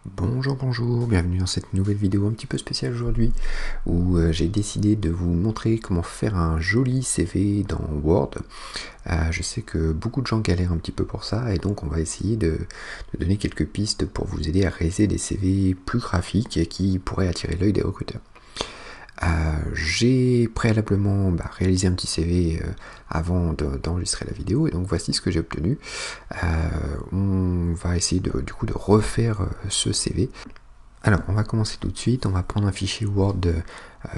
Bonjour, bonjour, bienvenue dans cette nouvelle vidéo un petit peu spéciale aujourd'hui où j'ai décidé de vous montrer comment faire un joli CV dans Word. Je sais que beaucoup de gens galèrent un petit peu pour ça et donc on va essayer de donner quelques pistes pour vous aider à réaliser des CV plus graphiques et qui pourraient attirer l'œil des recruteurs. J'ai préalablement réalisé un petit CV avant d'enregistrer la vidéo et donc voici ce que j'ai obtenu. On va essayer du coup de refaire ce CV. Alors on va commencer tout de suite, on va prendre un fichier Word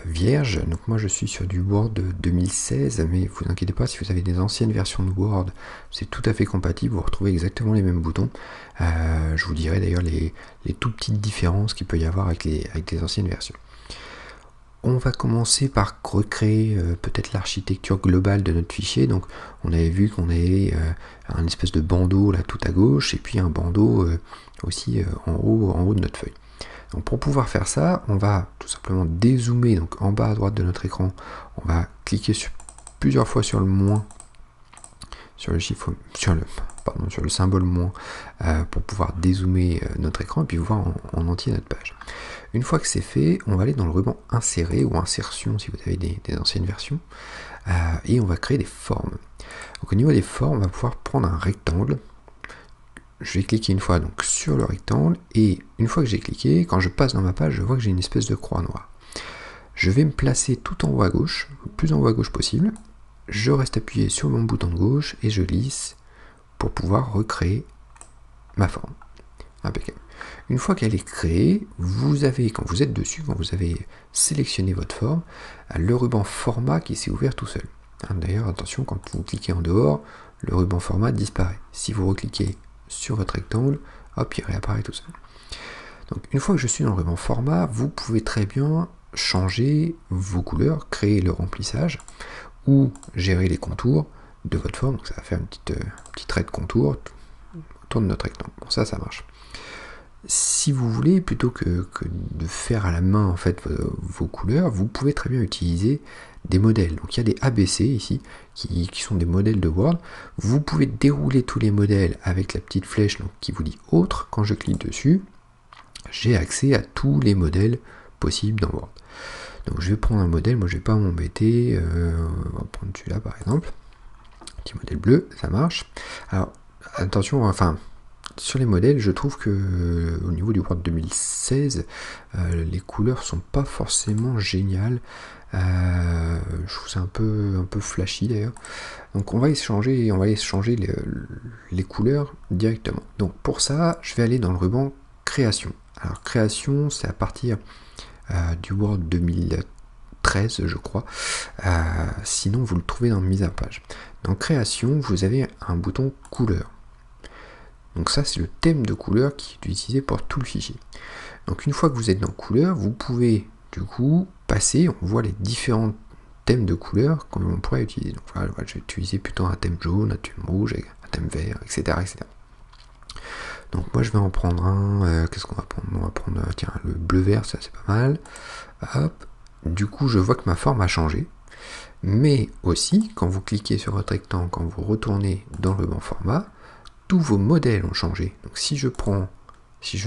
vierge. Donc moi je suis sur du Word 2016, mais vous inquiétez pas, si vous avez des anciennes versions de Word, c'est tout à fait compatible, vous retrouvez exactement les mêmes boutons. Je vous dirai d'ailleurs les tout petites différences qu'il peut y avoir avec les anciennes versions. On va commencer par recréer peut-être l'architecture globale de notre fichier. Donc on avait vu qu'on avait un espèce de bandeau là tout à gauche et puis un bandeau aussi en haut de notre feuille. Donc pour pouvoir faire ça, on va tout simplement dézoomer, donc en bas à droite de notre écran, on va cliquer plusieurs fois sur le moins, sur le symbole moins, pour pouvoir dézoomer notre écran et puis voir en entier notre page. Une fois que c'est fait, on va aller dans le ruban insérer ou insertion si vous avez des anciennes versions, et on va créer des formes. Donc au niveau des formes, on va pouvoir prendre un rectangle. Je vais cliquer une fois donc sur le rectangle et une fois que j'ai cliqué, quand je passe dans ma page, je vois que j'ai une espèce de croix noire. Je vais me placer tout en haut à gauche, le plus en haut à gauche possible. Je reste appuyé sur mon bouton de gauche et je lisse pour pouvoir recréer ma forme. Impeccable. Une fois qu'elle est créée, vous avez, quand vous êtes dessus, quand vous avez sélectionné votre forme, le ruban format qui s'est ouvert tout seul. D'ailleurs, attention, quand vous cliquez en dehors, le ruban format disparaît. Si vous recliquez sur votre rectangle, hop, il réapparaît tout seul. Donc une fois que je suis dans le ruban format, vous pouvez très bien changer vos couleurs, créer le remplissage ou gérer les contours de votre forme. Donc ça va faire un petit trait de contour autour de notre rectangle. Bon, ça marche. Si vous voulez, plutôt que de faire à la main en fait vos couleurs, vous pouvez très bien utiliser des modèles. Donc il y a des ABC ici qui sont des modèles de Word. Vous pouvez dérouler tous les modèles avec la petite flèche donc, qui vous dit autre. Quand je clique dessus, j'ai accès à tous les modèles possibles dans Word. Donc je vais prendre un modèle, moi je vais pas m'embêter, on va prendre celui-là par exemple. Petit modèle bleu, ça marche. Alors attention, enfin sur les modèles, je trouve que au niveau du Word 2016, les couleurs sont pas forcément géniales. Je trouve ça un peu flashy d'ailleurs. Donc on va changer les couleurs directement. Donc pour ça, je vais aller dans le ruban création. Alors création, c'est à partir du Word 2013, je crois. Sinon, vous le trouvez dans mise à page. Dans création, vous avez un bouton couleur. Donc ça, c'est le thème de couleur qui est utilisé pour tout le fichier. Donc une fois que vous êtes dans couleur, vous pouvez du coup passer, on voit les différents thèmes de couleur qu'on pourrait utiliser. Donc voilà, je vais utiliser plutôt un thème jaune, un thème rouge, un thème vert, etc. Donc moi je vais en prendre un, qu'est-ce qu'on va prendre? On va prendre, tiens, le bleu-vert, ça c'est pas mal. Hop, du coup je vois que ma forme a changé. Mais aussi, quand vous cliquez sur votre rectangle, quand vous retournez dans le banc format, tous vos modèles ont changé. Donc si je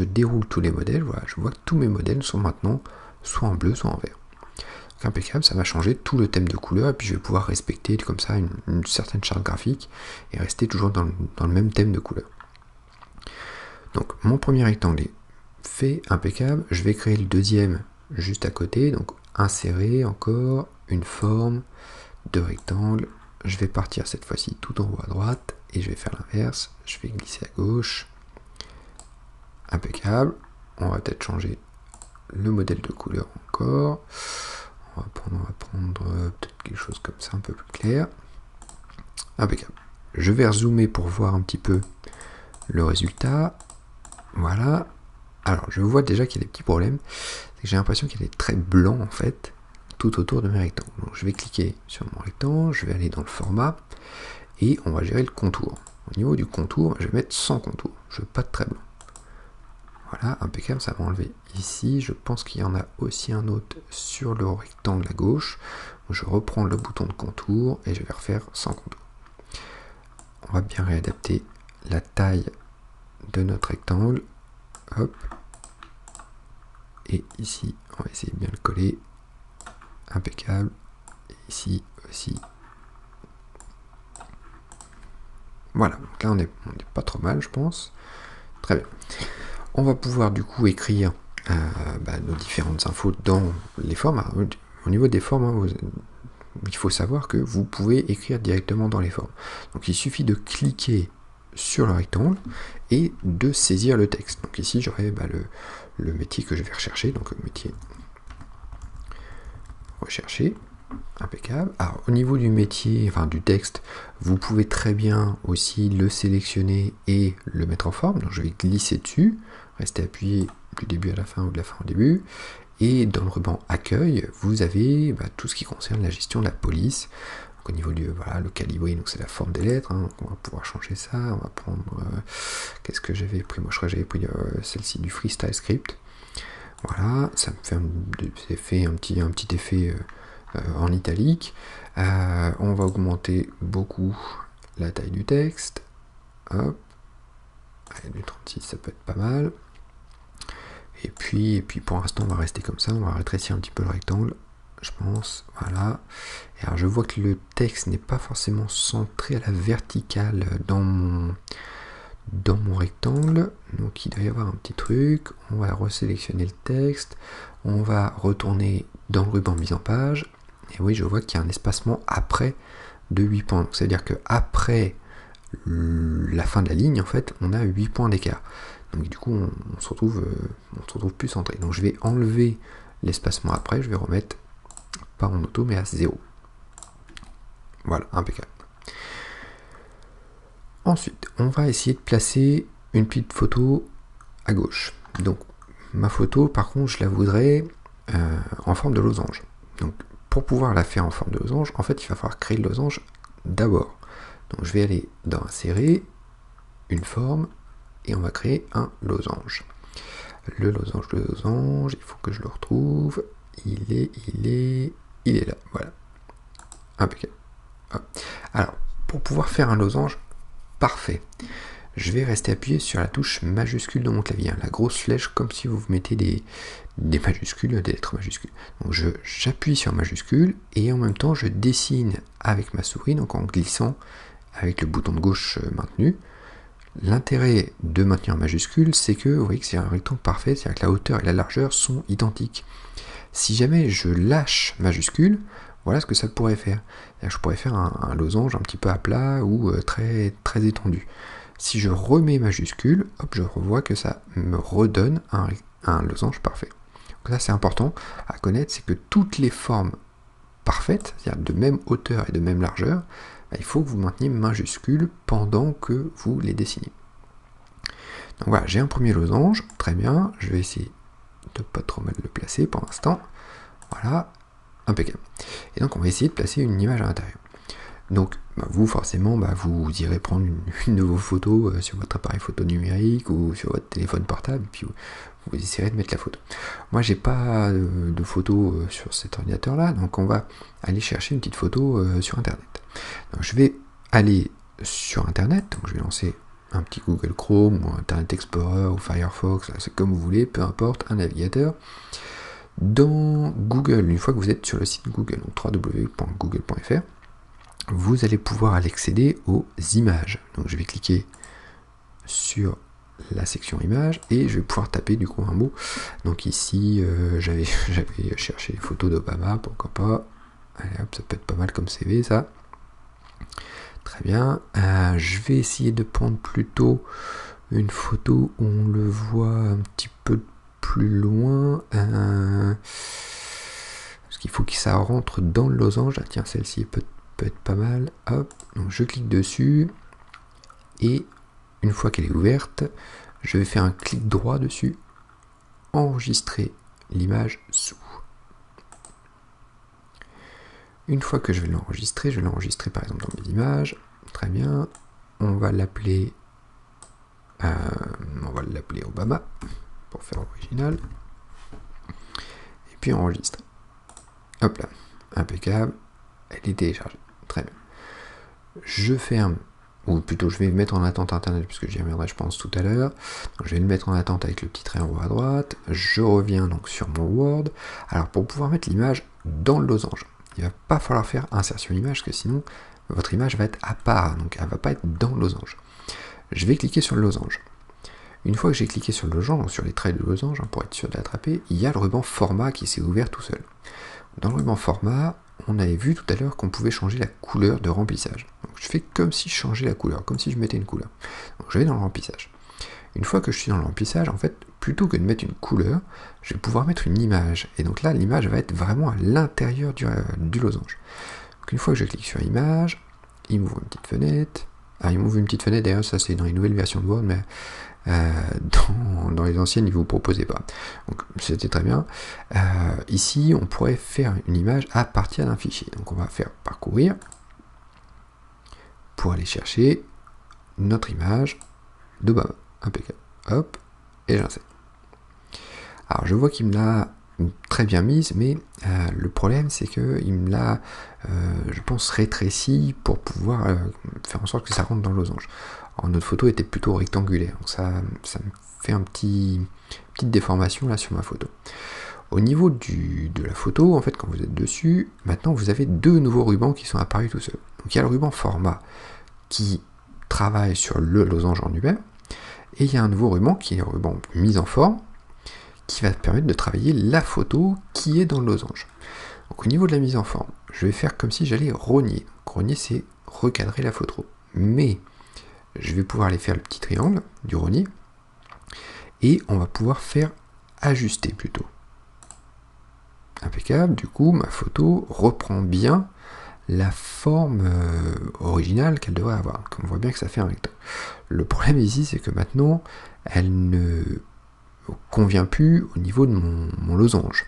déroule tous les modèles, voilà, je vois que tous mes modèles sont maintenant soit en bleu, soit en vert. Donc impeccable, ça va changer tout le thème de couleur, et puis je vais pouvoir respecter comme ça une certaine charte graphique, et rester toujours dans le même thème de couleur. Donc mon premier rectangle est fait, impeccable, je vais créer le deuxième juste à côté, donc insérer encore une forme de rectangle, je vais partir cette fois-ci tout en haut à droite, et je vais faire l'inverse, je vais glisser à gauche, impeccable, on va peut-être changer le modèle de couleur encore, on va prendre peut-être quelque chose comme ça un peu plus clair, impeccable. Je vais rezoomer pour voir un petit peu le résultat, voilà. Alors je vois déjà qu'il y a des petits problèmes, c'est que j'ai l'impression qu'il y a des traits blancs en fait, tout autour de mes rectangles. Donc je vais cliquer sur mon rectangle, je vais aller dans le format, et on va gérer le contour. Au niveau du contour, je vais mettre sans contour, je veux pas de trait blanc. Voilà, impeccable, ça va enlever ici. Je pense qu'il y en a aussi un autre sur le rectangle à gauche. Je reprends le bouton de contour et je vais refaire sans contour. On va bien réadapter la taille de notre rectangle. Hop, et ici, on va essayer de bien le coller. Impeccable. Et ici aussi. Voilà, donc là on est pas trop mal, je pense. Très bien. On va pouvoir du coup écrire nos différentes infos dans les formes. Au niveau des formes, il faut savoir que vous pouvez écrire directement dans les formes. Donc il suffit de cliquer sur le rectangle et de saisir le texte. Donc ici j'aurai le métier que je vais rechercher, donc le métier recherché, impeccable. Alors au niveau du métier, enfin du texte, vous pouvez très bien aussi le sélectionner et le mettre en forme. Donc je vais glisser dessus, rester appuyé du début à la fin ou de la fin au début. Et dans le ruban accueil, vous avez tout ce qui concerne la gestion de la police. Donc, au niveau du le calibri, donc c'est la forme des lettres. Donc on va pouvoir changer ça. On va prendre qu'est-ce que j'avais pris. Moi je crois que j'avais pris celle-ci du freestyle script. Voilà, ça me fait un petit effet en italique. On va augmenter beaucoup la taille du texte. Hop. Allez, du 36, ça peut être pas mal. Et puis pour l'instant on va rester comme ça, on va rétrécir un petit peu le rectangle, je pense, voilà. Et alors je vois que le texte n'est pas forcément centré à la verticale dans mon rectangle, donc il doit y avoir un petit truc. On va resélectionner le texte, on va retourner dans le ruban mise en page, et oui je vois qu'il y a un espacement après de 8 points, donc c'est à dire que après la fin de la ligne en fait on a 8 points d'écart. Donc du coup on se retrouve plus centré. Donc je vais enlever l'espacement après, je vais remettre pas en auto mais à 0. Voilà, impeccable. Ensuite, on va essayer de placer une petite photo à gauche. Donc ma photo par contre je la voudrais en forme de losange. Donc pour pouvoir la faire en forme de losange, en fait il va falloir créer le losange d'abord. Donc je vais aller dans insérer, une forme, et on va créer un losange. Le losange, il faut que je le retrouve. Il est là, voilà. Impeccable. Alors, pour pouvoir faire un losange parfait, je vais rester appuyé sur la touche majuscule de mon clavier, la grosse flèche, comme si vous mettez des majuscules, des lettres majuscules. Donc j'appuie sur majuscule, et en même temps je dessine avec ma souris, donc en glissant avec le bouton de gauche maintenu. L'intérêt de maintenir en majuscule, c'est que vous voyez que c'est un rectangle parfait, c'est-à-dire que la hauteur et la largeur sont identiques. Si jamais je lâche majuscule, voilà ce que ça pourrait faire. Je pourrais faire un losange un petit peu à plat ou très, très étendu. Si je remets majuscule, hop, je revois que ça me redonne un losange parfait. Donc ça c'est important à connaître, c'est que toutes les formes parfaites, c'est-à-dire de même hauteur et de même largeur, il faut que vous mainteniez majuscule pendant que vous les dessinez. Donc voilà, j'ai un premier losange, très bien, je vais essayer de pas trop mal le placer pour l'instant. Voilà, impeccable. Et donc on va essayer de placer une image à l'intérieur. Donc vous forcément vous irez prendre une de vos photos sur votre appareil photo numérique ou sur votre téléphone portable et puis vous essayerez de mettre la photo. Moi j'ai pas de photo sur cet ordinateur là, donc on va aller chercher une petite photo sur internet. Donc je vais aller sur internet, donc je vais lancer un petit Google Chrome ou Internet Explorer ou Firefox, c'est comme vous voulez, peu importe, un navigateur. Dans Google, une fois que vous êtes sur le site Google, donc www.google.fr, vous allez pouvoir aller accéder aux images. Donc je vais cliquer sur la section images et je vais pouvoir taper du coup un mot. Donc ici j'avais cherché les photos d'Obama, pourquoi pas. Allez hop, ça peut être pas mal comme CV ça. Très bien. Je vais essayer de prendre plutôt une photo où on le voit un petit peu plus loin. Parce qu'il faut que ça rentre dans le losange. Ah, tiens, celle-ci peut être pas mal. Hop, donc je clique dessus et une fois qu'elle est ouverte, je vais faire un clic droit dessus, enregistrer l'image sous. Une fois que je vais l'enregistrer par exemple dans mes images. Très bien, on va l'appeler Obama pour faire original. Et puis enregistrer. Hop là, impeccable. Elle est téléchargée. Très bien. Je ferme ou plutôt je vais mettre en attente internet, puisque j'y reviendrai je pense tout à l'heure. Je vais le mettre en attente avec le petit trait en haut à droite, je reviens donc sur mon Word. Alors pour pouvoir mettre l'image dans le losange, il va pas falloir faire insertion image, parce que sinon votre image va être à part, donc elle va pas être dans le losange. Je vais cliquer sur le losange. Une fois que j'ai cliqué sur le losange, donc sur les traits du losange, pour être sûr de l'attraper, il y a le ruban format qui s'est ouvert tout seul. Dans le ruban format, on avait vu tout à l'heure qu'on pouvait changer la couleur de remplissage. Donc je fais comme si je changeais la couleur, comme si je mettais une couleur. Donc je vais dans le remplissage. Une fois que je suis dans le remplissage, en fait, plutôt que de mettre une couleur, je vais pouvoir mettre une image. Et donc là, l'image va être vraiment à l'intérieur du losange. Donc une fois que je clique sur image, il m'ouvre une petite fenêtre. Ah, il m'ouvre une petite fenêtre, d'ailleurs, ça c'est dans les nouvelles versions de Word, mais dans les anciennes, ils ne vous proposaient pas. Donc c'était très bien. Ici, on pourrait faire une image à partir d'un fichier. Donc on va faire parcourir pour aller chercher notre image de Baba. Impeccable. Hop, et j'insère. Alors je vois qu'il me l'a très bien mise, mais le problème c'est qu'il me l'a, je pense, rétréci pour pouvoir faire en sorte que ça rentre dans le losange. Alors, notre photo était plutôt rectangulaire, donc ça me fait une petite déformation là sur ma photo. Au niveau de la photo, en fait, quand vous êtes dessus, maintenant vous avez deux nouveaux rubans qui sont apparus tout seuls. Donc il y a le ruban format qui travaille sur le losange en lui-même, et il y a un nouveau ruban qui est le ruban mise en forme, qui va permettre de travailler la photo qui est dans le losange. Donc au niveau de la mise en forme, je vais faire comme si j'allais rogner. Donc, rogner, c'est recadrer la photo. Mais je vais pouvoir aller faire le petit triangle du rogner, et on va pouvoir faire ajuster plutôt. Impeccable, du coup ma photo reprend bien la forme originale qu'elle devrait avoir. Donc on voit bien que ça fait un rectangle. Le problème ici, c'est que maintenant, elle ne convient plus au niveau de mon losange.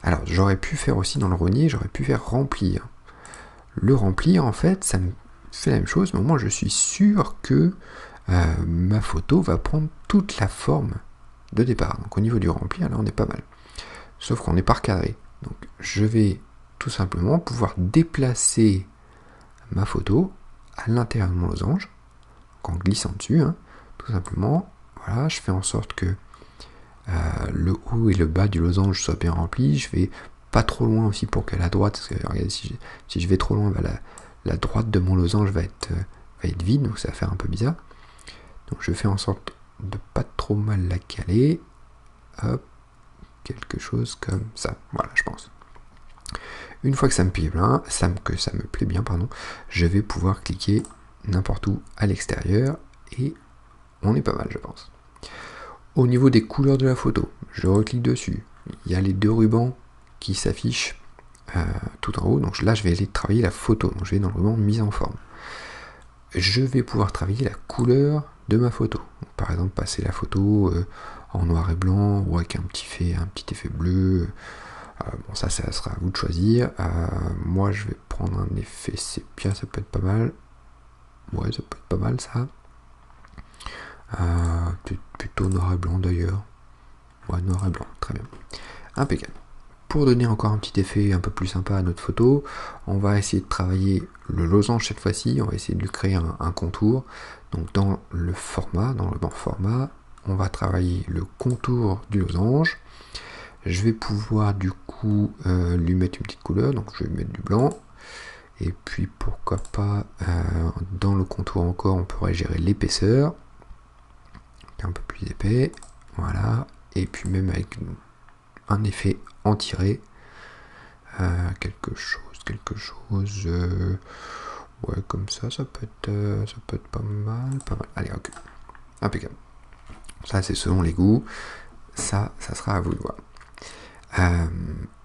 Alors j'aurais pu faire aussi dans le rogner, j'aurais pu faire remplir. Le remplir, en fait, ça me fait la même chose, mais au moins je suis sûr que ma photo va prendre toute la forme de départ. Donc au niveau du remplir, là on est pas mal. Sauf qu'on n'est pas recadré. Donc je vais tout simplement pouvoir déplacer ma photo à l'intérieur de mon losange, en glissant dessus, hein, tout simplement. Voilà, je fais en sorte que le haut et le bas du losange soient bien remplis. Je vais pas trop loin aussi pour que la droite, parce que regardez, si je vais trop loin, bah, la droite de mon losange va être vide, donc ça va faire un peu bizarre. Donc je fais en sorte de pas trop mal la caler. Hop, quelque chose comme ça. Voilà, je pense. Une fois que ça me plaît bien, je vais pouvoir cliquer n'importe où à l'extérieur et on est pas mal, je pense. Au niveau des couleurs de la photo, je reclique dessus. Il y a les deux rubans qui s'affichent tout en haut. Donc là, je vais aller travailler la photo. Donc je vais dans le ruban mise en forme. Je vais pouvoir travailler la couleur de ma photo. Donc, par exemple, passer la photo en noir et blanc ou avec un petit effet bleu. Bon, ça sera à vous de choisir. Moi, je vais prendre un effet sépia, ça peut être pas mal. Ouais, ça peut être pas mal, ça. Plutôt noir et blanc, d'ailleurs. Ouais, noir et blanc, très bien. Impeccable. Pour donner encore un petit effet un peu plus sympa à notre photo, on va essayer de travailler le losange cette fois-ci. On va essayer de lui créer un contour. Donc, dans le ruban format, on va travailler le contour du losange. Je vais pouvoir du coup lui mettre une petite couleur, donc je vais mettre du blanc. Et puis pourquoi pas dans le contour encore, on pourrait gérer l'épaisseur, un peu plus épais, voilà. Et puis même avec un effet en tiré, quelque chose, ouais, comme ça, ça peut être pas mal. Allez, ok, impeccable. Ça c'est selon les goûts, ça sera à vous de voir.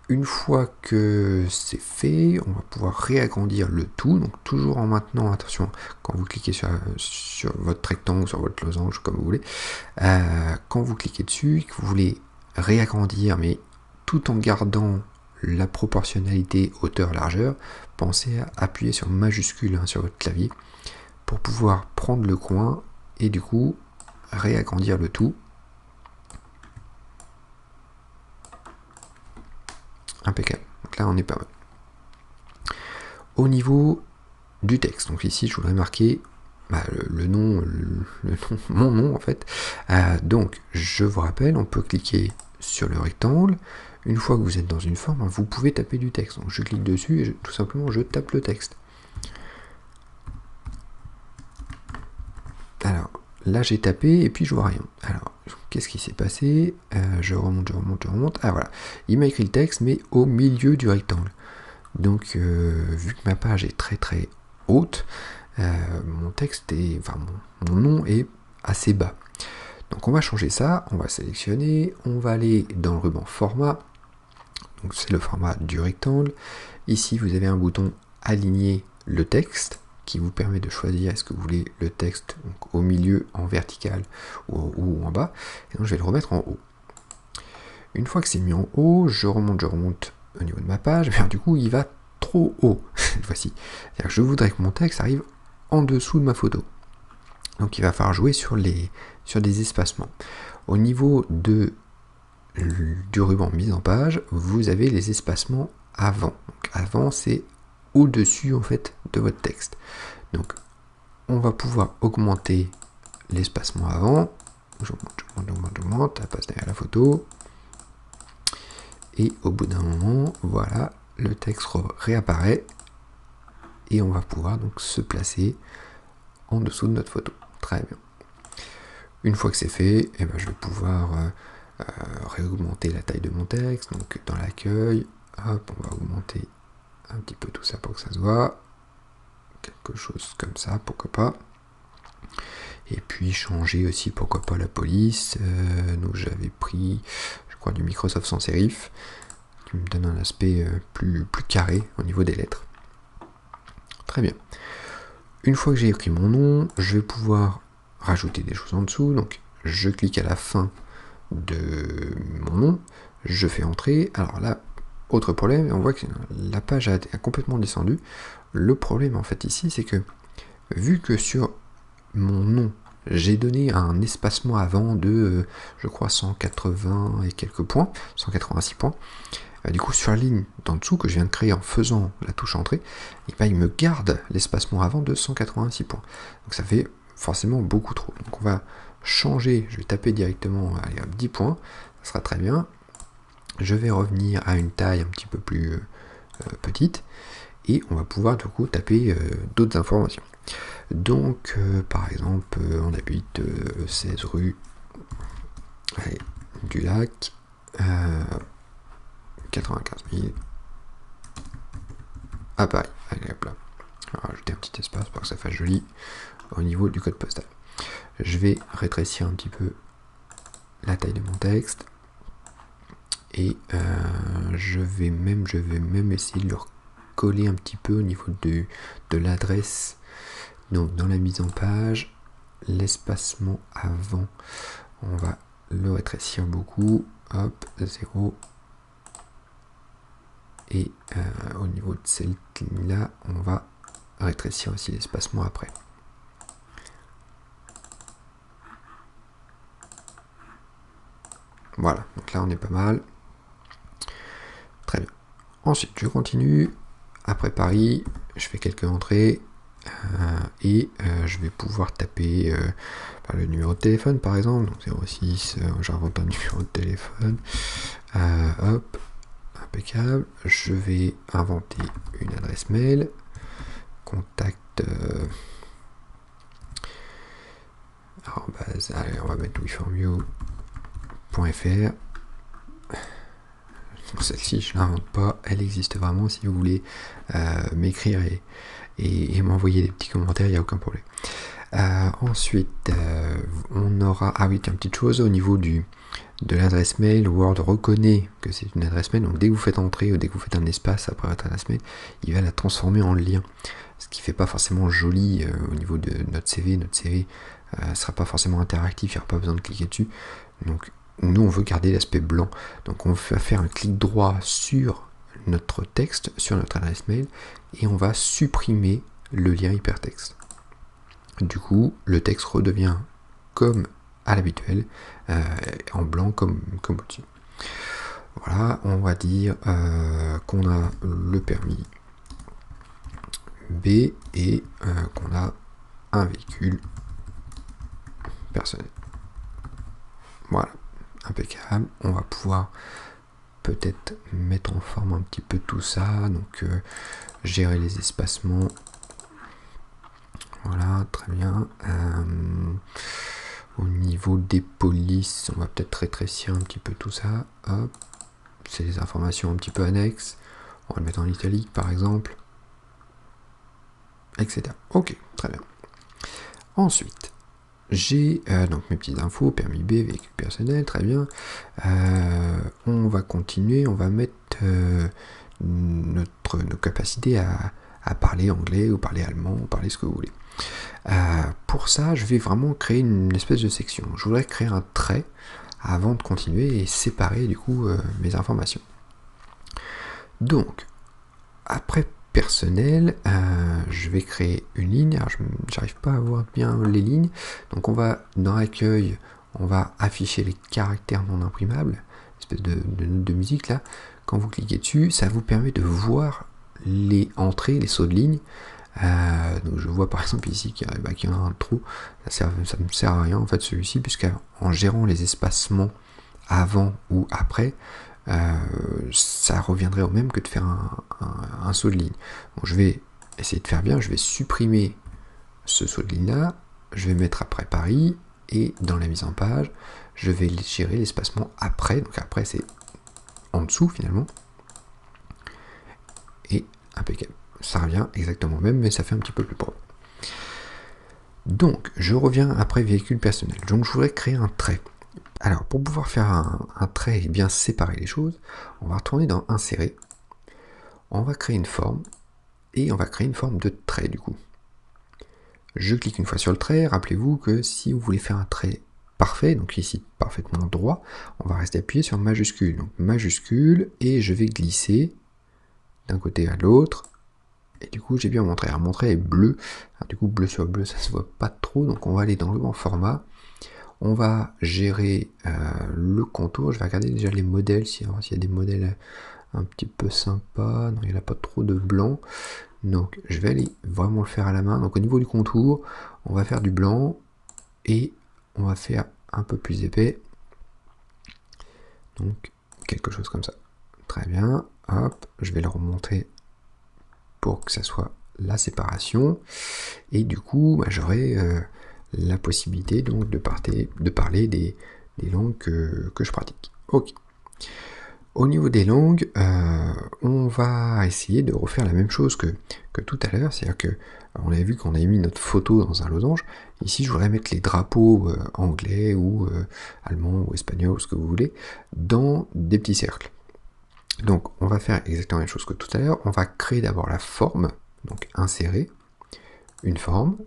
Une fois que c'est fait, on va pouvoir réagrandir le tout, donc toujours en maintenant, attention, quand vous cliquez sur votre rectangle, sur votre losange, comme vous voulez, quand vous cliquez dessus et que vous voulez réagrandir, mais tout en gardant la proportionnalité hauteur-largeur, pensez à appuyer sur majuscule sur votre clavier pour pouvoir prendre le coin et du coup réagrandir le tout. Impeccable. Donc là, on est pas mal. Au niveau du texte, donc ici, je voudrais marquer le nom, mon nom en fait. Donc je vous rappelle, on peut cliquer sur le rectangle. Une fois que vous êtes dans une forme, vous pouvez taper du texte. Donc je clique dessus et tout simplement je tape le texte. Alors là j'ai tapé et puis je vois rien. Alors qu'est-ce qui s'est passé? Je remonte. Ah voilà, il m'a écrit le texte mais au milieu du rectangle. Donc vu que ma page est très très haute, mon texte est, enfin mon nom est assez bas. Donc on va changer ça, on va sélectionner, on va aller dans le ruban format. Donc c'est le format du rectangle. Ici vous avez un bouton aligner le texte qui vous permet de choisir est-ce que vous voulez le texte donc, au milieu en vertical ou en bas. Et donc je vais le remettre en haut. Une fois que c'est mis en haut, je remonte au niveau de ma page. Mais du coup il va trop haut cette fois-ci. C'est-à-dire que je voudrais que mon texte arrive en dessous de ma photo. Donc il va falloir jouer sur des espacements. Au niveau du ruban mise en page, vous avez les espacements avant. Donc avant c'est au-dessus en fait de votre texte. Donc on va pouvoir augmenter l'espacement avant. J'augmente, ça passe derrière la photo. Et au bout d'un moment, voilà, le texte réapparaît et on va pouvoir donc se placer en dessous de notre photo. Très bien. Une fois que c'est fait, eh ben, je vais pouvoir réaugmenter la taille de mon texte. Donc dans l'accueil, hop, on va augmenter un petit peu tout ça pour que ça se voit. Quelque chose comme ça, pourquoi pas. Et puis changer aussi, pourquoi pas, la police. Donc j'avais pris, je crois, du Microsoft sans sérif, qui me donne un aspect plus carré au niveau des lettres. Très bien. Une fois que j'ai écrit mon nom, je vais pouvoir rajouter des choses en dessous. Donc je clique à la fin de mon nom, je fais entrer. Alors là, autre problème, on voit que la page a complètement descendu. Le problème en fait ici, c'est que vu que sur mon nom, j'ai donné un espacement avant de, je crois, 180 et quelques points, 186 points. Du coup, sur la ligne d'en dessous que je viens de créer en faisant la touche entrée, et ben, il me garde l'espacement avant de 186 points. Donc ça fait forcément beaucoup trop. Donc on va changer, je vais taper directement allez, 10 points, ça sera très bien. Je vais revenir à une taille un petit peu plus petite, et on va pouvoir du coup taper d'autres informations. Donc par exemple, on habite 16 rue allez, du Lac, 95 000 à Paris. Allez hop là. On va rajouter un petit espace pour que ça fasse joli au niveau du code postal. Je vais rétrécir un petit peu la taille de mon texte et je vais même essayer de le coller un petit peu au niveau de l'adresse. Donc dans la mise en page, l'espacement avant, on va le rétrécir beaucoup. Hop, 0. Et au niveau de cette ligne-là, on va rétrécir aussi l'espacement après. Voilà, donc là on est pas mal. Très bien. Ensuite, je continue. Après Paris, je fais quelques entrées et je vais pouvoir taper le numéro de téléphone par exemple. Donc 06, j'invente un numéro de téléphone. Hop. Impeccable. Je vais inventer une adresse mail. Contact. Allez, on va mettre weformyou.fr. Celle-ci, je ne l'invente pas. Elle existe vraiment. Si vous voulez m'écrire et m'envoyer des petits commentaires, il n'y a aucun problème. Ensuite, on aura. Ah oui, tiens, petite chose au niveau de l'adresse mail, Word reconnaît que c'est une adresse mail, donc dès que vous faites entrer ou dès que vous faites un espace après votre adresse mail, il va la transformer en lien, ce qui fait pas forcément joli au niveau de notre CV. Notre CV sera pas forcément interactif, il n'y aura pas besoin de cliquer dessus, donc nous on veut garder l'aspect blanc, donc on va faire un clic droit sur notre texte, sur notre adresse mail, et on va supprimer le lien hypertexte. Du coup, le texte redevient comme à l'habituel, en blanc comme au-dessus. Voilà, on va dire qu'on a le permis B et qu'on a un véhicule personnel. Voilà, impeccable. On va pouvoir peut-être mettre en forme un petit peu tout ça, donc gérer les espacements. Voilà, très bien. Au niveau des polices, on va peut-être rétrécir un petit peu tout ça. Hop, c'est des informations un petit peu annexes. On va le mettre en italique par exemple, etc. Ok, très bien. Ensuite, j'ai donc mes petites infos, permis B, véhicule personnel, très bien. On va continuer, on va mettre nos capacités à parler anglais ou parler allemand, ou parler ce que vous voulez. Pour ça, je vais vraiment créer une espèce de section. Je voudrais créer un trait avant de continuer et séparer du coup mes informations. Donc, après personnel, je vais créer une ligne. Alors, j'arrive pas à voir bien les lignes. Donc, on va dans accueil, on va afficher les caractères non imprimables, espèce de note de musique là. Quand vous cliquez dessus, ça vous permet de voir les entrées, les sauts de ligne. Donc je vois par exemple ici qu'il y en a un trou, ça ne me sert à rien en fait celui-ci, puisqu'en gérant les espacements avant ou après, ça reviendrait au même que de faire un saut de ligne. Donc je vais essayer de faire bien, je vais supprimer ce saut de ligne là, je vais mettre après Paris, et dans la mise en page, je vais gérer l'espacement après, donc après c'est en dessous finalement, et impeccable. Ça revient exactement au même, mais ça fait un petit peu plus propre. Donc, je reviens après véhicule personnel. Donc, je voudrais créer un trait. Alors, pour pouvoir faire un trait et bien séparer les choses, on va retourner dans Insérer. On va créer une forme, et on va créer une forme de trait, du coup. Je clique une fois sur le trait. Rappelez-vous que si vous voulez faire un trait parfait, donc ici, parfaitement droit, on va rester appuyé sur majuscule. Donc, majuscule, et je vais glisser d'un côté à l'autre. Et du coup, j'ai bien montré. Alors, mon trait est bleu. Alors, du coup, bleu sur bleu, ça se voit pas trop. Donc, on va aller dans le bon format. On va gérer le contour. Je vais regarder déjà les modèles, s'il y a des modèles un petit peu sympas. Non, il n'y en a pas trop de blanc. Donc, je vais aller vraiment le faire à la main. Donc, au niveau du contour, on va faire du blanc. Et on va faire un peu plus épais. Donc, quelque chose comme ça. Très bien. Hop, je vais le remonter pour que ça soit la séparation, et du coup j'aurai la possibilité donc de parler des langues que je pratique. Ok. Au niveau des langues, on va essayer de refaire la même chose que tout à l'heure, c'est-à-dire que on avait vu qu'on avait mis notre photo dans un losange. Ici, je voudrais mettre les drapeaux anglais ou allemand ou espagnol, ce que vous voulez, dans des petits cercles. Donc on va faire exactement la même chose que tout à l'heure, on va créer d'abord la forme, donc insérer, une forme,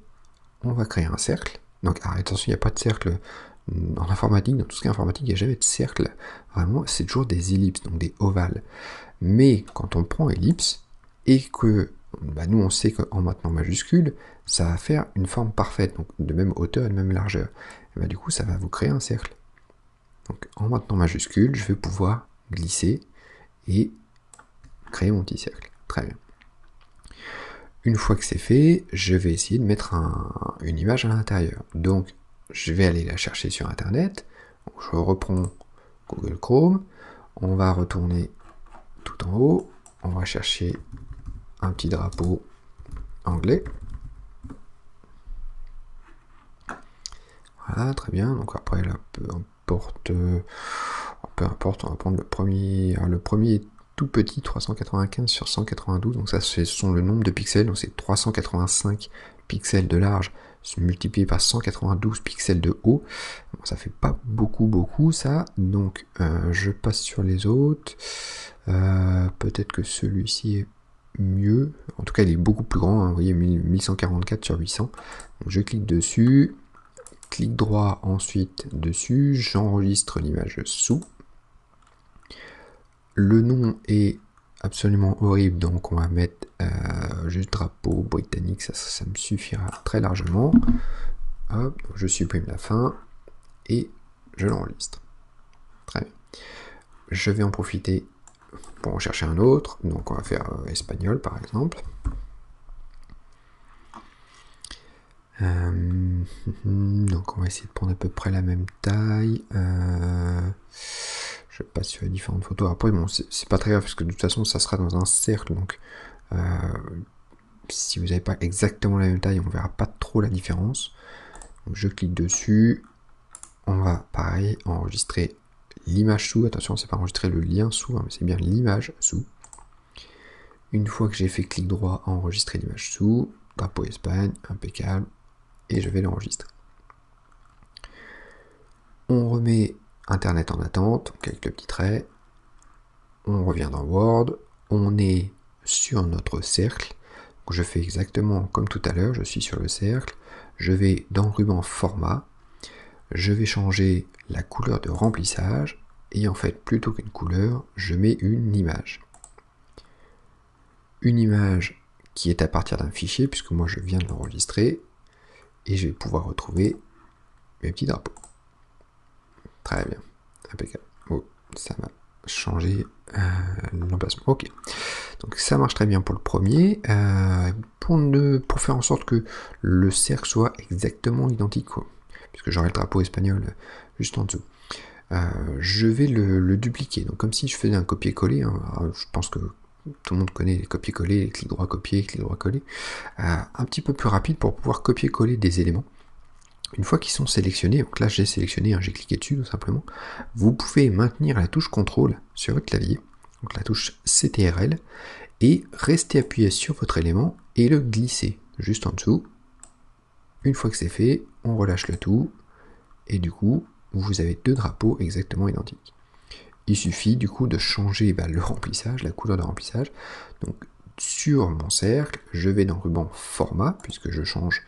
on va créer un cercle, donc attention, il n'y a pas de cercle en informatique, dans tout ce qui est informatique, il n'y a jamais de cercle, vraiment c'est toujours des ellipses, donc des ovales. Mais quand on prend ellipse, et que nous on sait qu'en maintenant majuscule, ça va faire une forme parfaite, donc de même hauteur et de même largeur, et du coup ça va vous créer un cercle. Donc en maintenant majuscule, je vais pouvoir glisser, et créer mon petit cercle. Très bien. Une fois que c'est fait, je vais essayer de mettre une image à l'intérieur. Donc, je vais aller la chercher sur Internet. Donc, je reprends Google Chrome. On va retourner tout en haut. On va chercher un petit drapeau anglais. Voilà, très bien. Donc après, là, peu importe, on va prendre le premier. Alors, le premier est tout petit, 395 sur 192. Donc ça, ce sont le nombre de pixels. Donc c'est 385 pixels de large multiplié par 192 pixels de haut. Bon, ça fait pas beaucoup ça. Donc je passe sur les autres. Peut-être que celui-ci est mieux. En tout cas, il est beaucoup plus grand. Hein. Vous voyez, 1144 sur 800. Donc je clique dessus. Clic droit ensuite dessus, j'enregistre l'image sous. Le nom est absolument horrible, donc on va mettre juste drapeau britannique, ça me suffira très largement. Hop, je supprime la fin et je l'enregistre. Très bien. Je vais en profiter pour en chercher un autre, donc on va faire espagnol par exemple. Donc on va essayer de prendre à peu près la même taille. Je passe sur les différentes photos. Après, bon, c'est pas très grave parce que de toute façon, ça sera dans un cercle. Donc, si vous n'avez pas exactement la même taille, on verra pas trop la différence. Donc, je clique dessus. On va, pareil, enregistrer l'image sous. Attention, c'est pas enregistrer le lien sous, hein, mais c'est bien l'image sous. Une fois que j'ai fait clic droit, enregistrer l'image sous. Drapeau Espagne, impeccable. Et je vais l'enregistrer. On remet Internet en attente, donc avec le petit trait. On revient dans Word. On est sur notre cercle. Donc je fais exactement comme tout à l'heure. Je suis sur le cercle. Je vais dans le ruban Format. Je vais changer la couleur de remplissage. Et en fait, plutôt qu'une couleur, je mets une image. Une image qui est à partir d'un fichier, puisque moi je viens de l'enregistrer. Et je vais pouvoir retrouver mes petits drapeaux. Très bien, impeccable. Oh, ça m'a changé l'emplacement. Ok, donc ça marche très bien pour le premier. Pour faire en sorte que le cercle soit exactement identique, puisque j'aurai le drapeau espagnol juste en dessous. Je vais le dupliquer, donc comme si je faisais un copier-coller. Hein. Je pense que tout le monde connaît les copier-coller, les clics droit copier, clic droit coller. Un petit peu plus rapide pour pouvoir copier-coller des éléments. Une fois qu'ils sont sélectionnés, donc là j'ai sélectionné, hein, j'ai cliqué dessus tout simplement, vous pouvez maintenir la touche CTRL sur votre clavier, donc la touche CTRL, et rester appuyé sur votre élément et le glisser juste en dessous. Une fois que c'est fait, on relâche le tout, et du coup, vous avez deux drapeaux exactement identiques. Il suffit du coup de changer le remplissage, la couleur de remplissage. Donc sur mon cercle, je vais dans le ruban format, puisque je change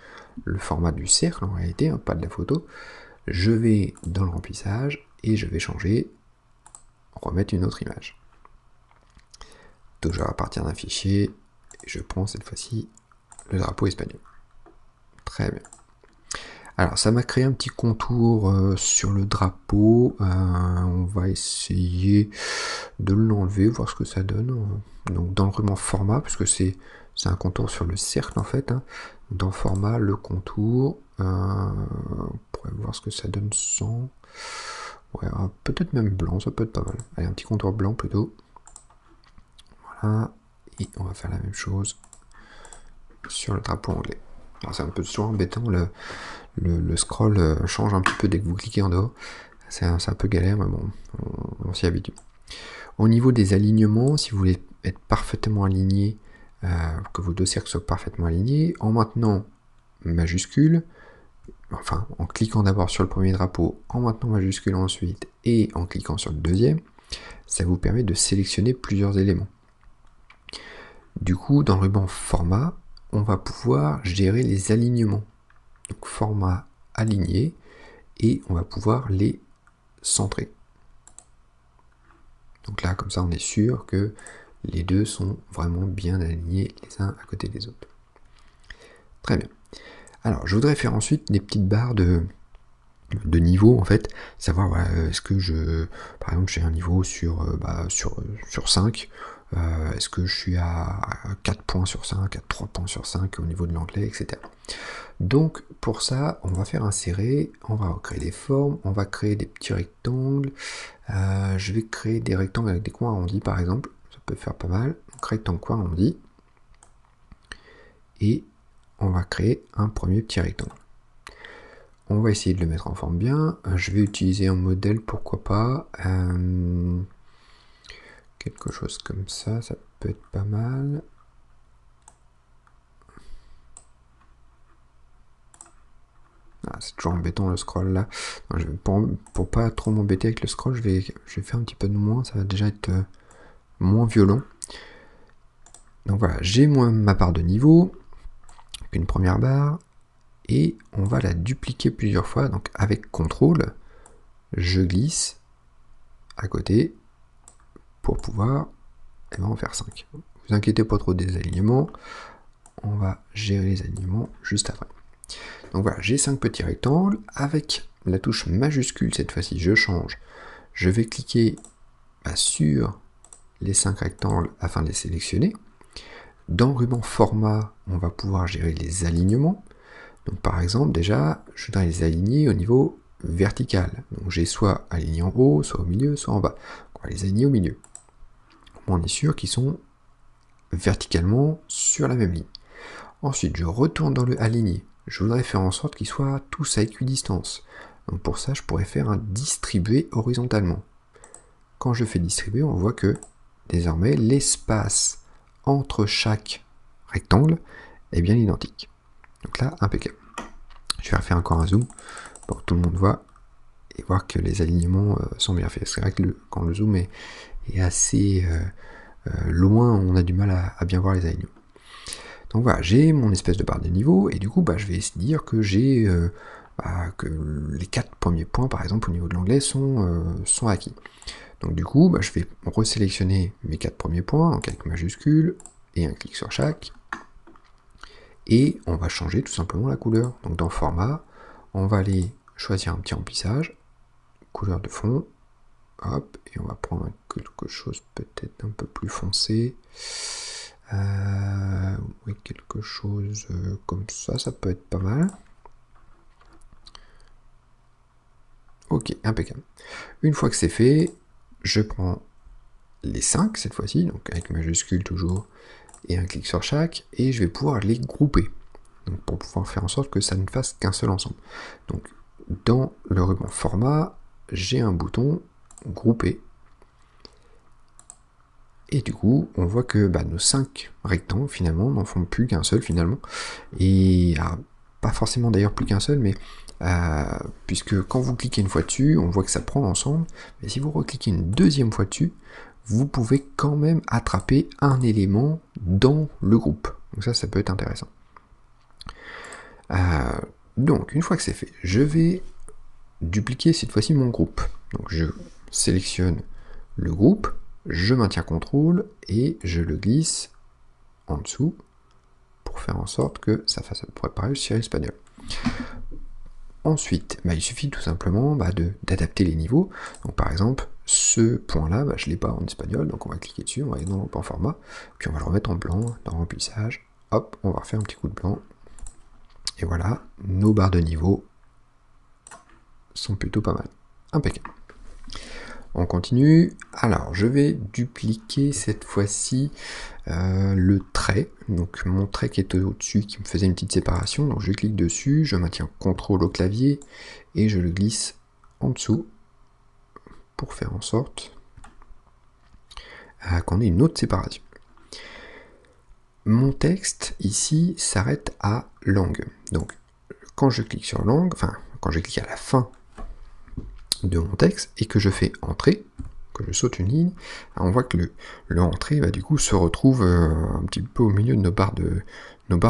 le format du cercle en réalité, hein, pas de la photo. Je vais dans le remplissage et je vais changer, remettre une autre image. Toujours à partir d'un fichier, et je prends cette fois-ci le drapeau espagnol. Très bien. Alors ça m'a créé un petit contour sur le drapeau. On va essayer de l'enlever, voir ce que ça donne. Donc dans le ruban format, puisque c'est un contour sur le cercle en fait. Hein. Dans format, le contour, on pourrait voir ce que ça donne sans. Ouais, peut-être même blanc, ça peut être pas mal. Allez, un petit contour blanc plutôt. Voilà. Et on va faire la même chose sur le drapeau anglais. C'est un peu toujours embêtant, le scroll change un petit peu dès que vous cliquez en dehors. C'est un peu galère, mais bon, on s'y habitue. Au niveau des alignements, si vous voulez être parfaitement aligné, que vos deux cercles soient parfaitement alignés, en maintenant majuscule, enfin en cliquant d'abord sur le premier drapeau, en maintenant majuscule ensuite, et en cliquant sur le deuxième, ça vous permet de sélectionner plusieurs éléments. Du coup, dans le ruban format, on va pouvoir gérer les alignements. Donc format aligné, et on va pouvoir les centrer. Donc là, comme ça, on est sûr que les deux sont vraiment bien alignés les uns à côté des autres. Très bien. Alors, je voudrais faire ensuite des petites barres de niveau, en fait. Savoir, voilà, est-ce que par exemple, j'ai un niveau sur 5, est-ce que je suis à 4 points sur 5, à 3 points sur 5 au niveau de l'anglais, etc. Donc pour ça, on va faire insérer, on va créer des formes, on va créer des petits rectangles. Je vais créer des rectangles avec des coins arrondis par exemple, ça peut faire pas mal. Donc rectangle coin arrondi. Et on va créer un premier petit rectangle. On va essayer de le mettre en forme bien. Je vais utiliser un modèle, pourquoi pas. Quelque chose comme ça, ça peut être pas mal. C'est toujours embêtant le scroll là. Pour pas trop m'embêter avec le scroll, je vais faire un petit peu de moins, ça va déjà être moins violent. Donc voilà, j'ai ma barre de niveau, une première barre, et on va la dupliquer plusieurs fois. Donc avec CTRL, je glisse à côté pour pouvoir en faire 5. Ne vous inquiétez pas trop des alignements, on va gérer les alignements juste après. Donc voilà, j'ai 5 petits rectangles. Avec la touche majuscule, cette fois-ci, je change. Je vais cliquer sur les 5 rectangles afin de les sélectionner. Dans le ruban format, on va pouvoir gérer les alignements. Donc par exemple, déjà, je voudrais les aligner au niveau vertical. Donc j'ai soit aligné en haut, soit au milieu, soit en bas. On va les aligner au milieu. On est sûr qu'ils sont verticalement sur la même ligne. Ensuite, je retourne dans le aligner. Je voudrais faire en sorte qu'ils soient tous à équidistance. Donc pour ça, je pourrais faire un distribuer horizontalement. Quand je fais distribuer, on voit que désormais l'espace entre chaque rectangle est bien identique. Donc là, impeccable. Je vais refaire encore un zoom pour que tout le monde voit et voir que les alignements sont bien faits. C'est vrai que quand le zoom est assez loin, on a du mal à bien voir les alignements. Donc voilà, j'ai mon espèce de barre de niveau, et du coup, je vais se dire que j'ai que les 4 premiers points, par exemple, au niveau de l'anglais, sont acquis. Donc du coup, je vais resélectionner mes 4 premiers points, donc avec majuscule, et un clic sur chaque, et on va changer tout simplement la couleur. Donc dans Format, on va aller choisir un petit remplissage, couleur de fond, hop, et on va prendre quelque chose peut-être un peu plus foncé. Oui, quelque chose comme ça peut être pas mal. Ok, impeccable. Une fois que c'est fait, je prends les 5 cette fois-ci, donc avec majuscule toujours, et un clic sur chaque, et je vais pouvoir les grouper. Donc pour pouvoir faire en sorte que ça ne fasse qu'un seul ensemble. Donc dans le ruban format, j'ai un bouton grouper. Et du coup, on voit que nos 5 rectangles, finalement, n'en font plus qu'un seul, finalement. Et pas forcément d'ailleurs plus qu'un seul, mais puisque quand vous cliquez une fois dessus, on voit que ça prend l'ensemble. Mais si vous recliquez une deuxième fois dessus, vous pouvez quand même attraper un élément dans le groupe. Donc ça peut être intéressant. Donc, une fois que c'est fait, je vais dupliquer cette fois-ci mon groupe. Donc je sélectionne le groupe, je maintiens CTRL et je le glisse en dessous pour faire en sorte que ça fasse à peu près pareil sur l'espagnol. Ensuite, il suffit tout simplement d'adapter les niveaux. Donc par exemple, ce point-là, je ne l'ai pas en espagnol, donc on va cliquer dessus, on va aller dans le format, puis on va le remettre en blanc, dans remplissage, hop, on va refaire un petit coup de blanc, et voilà, nos barres de niveau sont plutôt pas mal. Impeccable. On continue. Alors, je vais dupliquer cette fois-ci le trait. Donc, mon trait qui est au-dessus, qui me faisait une petite séparation. Donc, je clique dessus, je maintiens CTRL au clavier et je le glisse en dessous pour faire en sorte qu'on ait une autre séparation. Mon texte, ici, s'arrête à langue. Donc, quand je clique sur langue, quand je clique à la fin de mon texte et que je fais entrer, que je saute une ligne, on voit que le entrée du coup se retrouve un petit peu au milieu de nos barres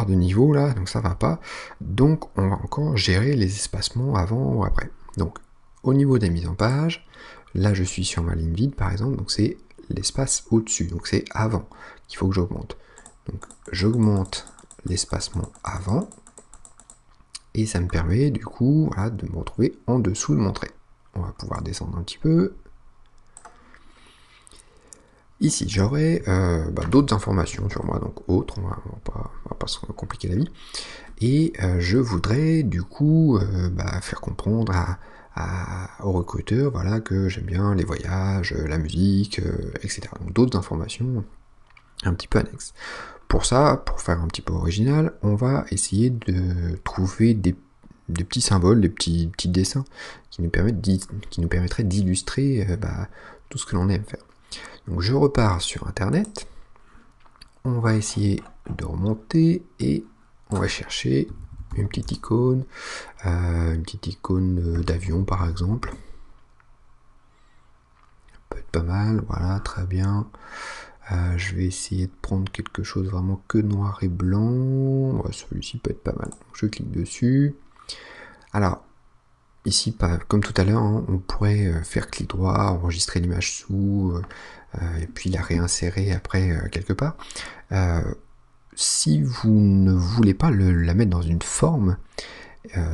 de niveau là, donc ça va pas. Donc on va encore gérer les espacements avant ou après. Donc au niveau des mises en page, là je suis sur ma ligne vide par exemple, donc c'est l'espace au-dessus, donc c'est avant qu'il faut que j'augmente. Donc j'augmente l'espacement avant et ça me permet du coup de me retrouver en dessous de mon trait. On va pouvoir descendre un petit peu. Ici, j'aurai d'autres informations sur moi, donc autres, on va pas se compliquer la vie. Et je voudrais du coup faire comprendre aux recruteurs que j'aime bien les voyages, la musique, etc. Donc d'autres informations un petit peu annexes. Pour ça, pour faire un petit peu original, on va essayer de trouver des petits symboles, des petits dessins qui nous permettraient d'illustrer tout ce que l'on aime faire. Donc je repars sur internet, on va essayer de remonter et on va chercher une petite icône d'avion par exemple. Ça peut être pas mal, voilà, très bien. Je vais essayer de prendre quelque chose vraiment que noir et blanc. Celui-ci peut être pas mal. Donc, je clique dessus. Alors, ici, comme tout à l'heure, on pourrait faire clic droit, enregistrer l'image sous, et puis la réinsérer après quelque part. Si vous ne voulez pas la mettre dans une forme,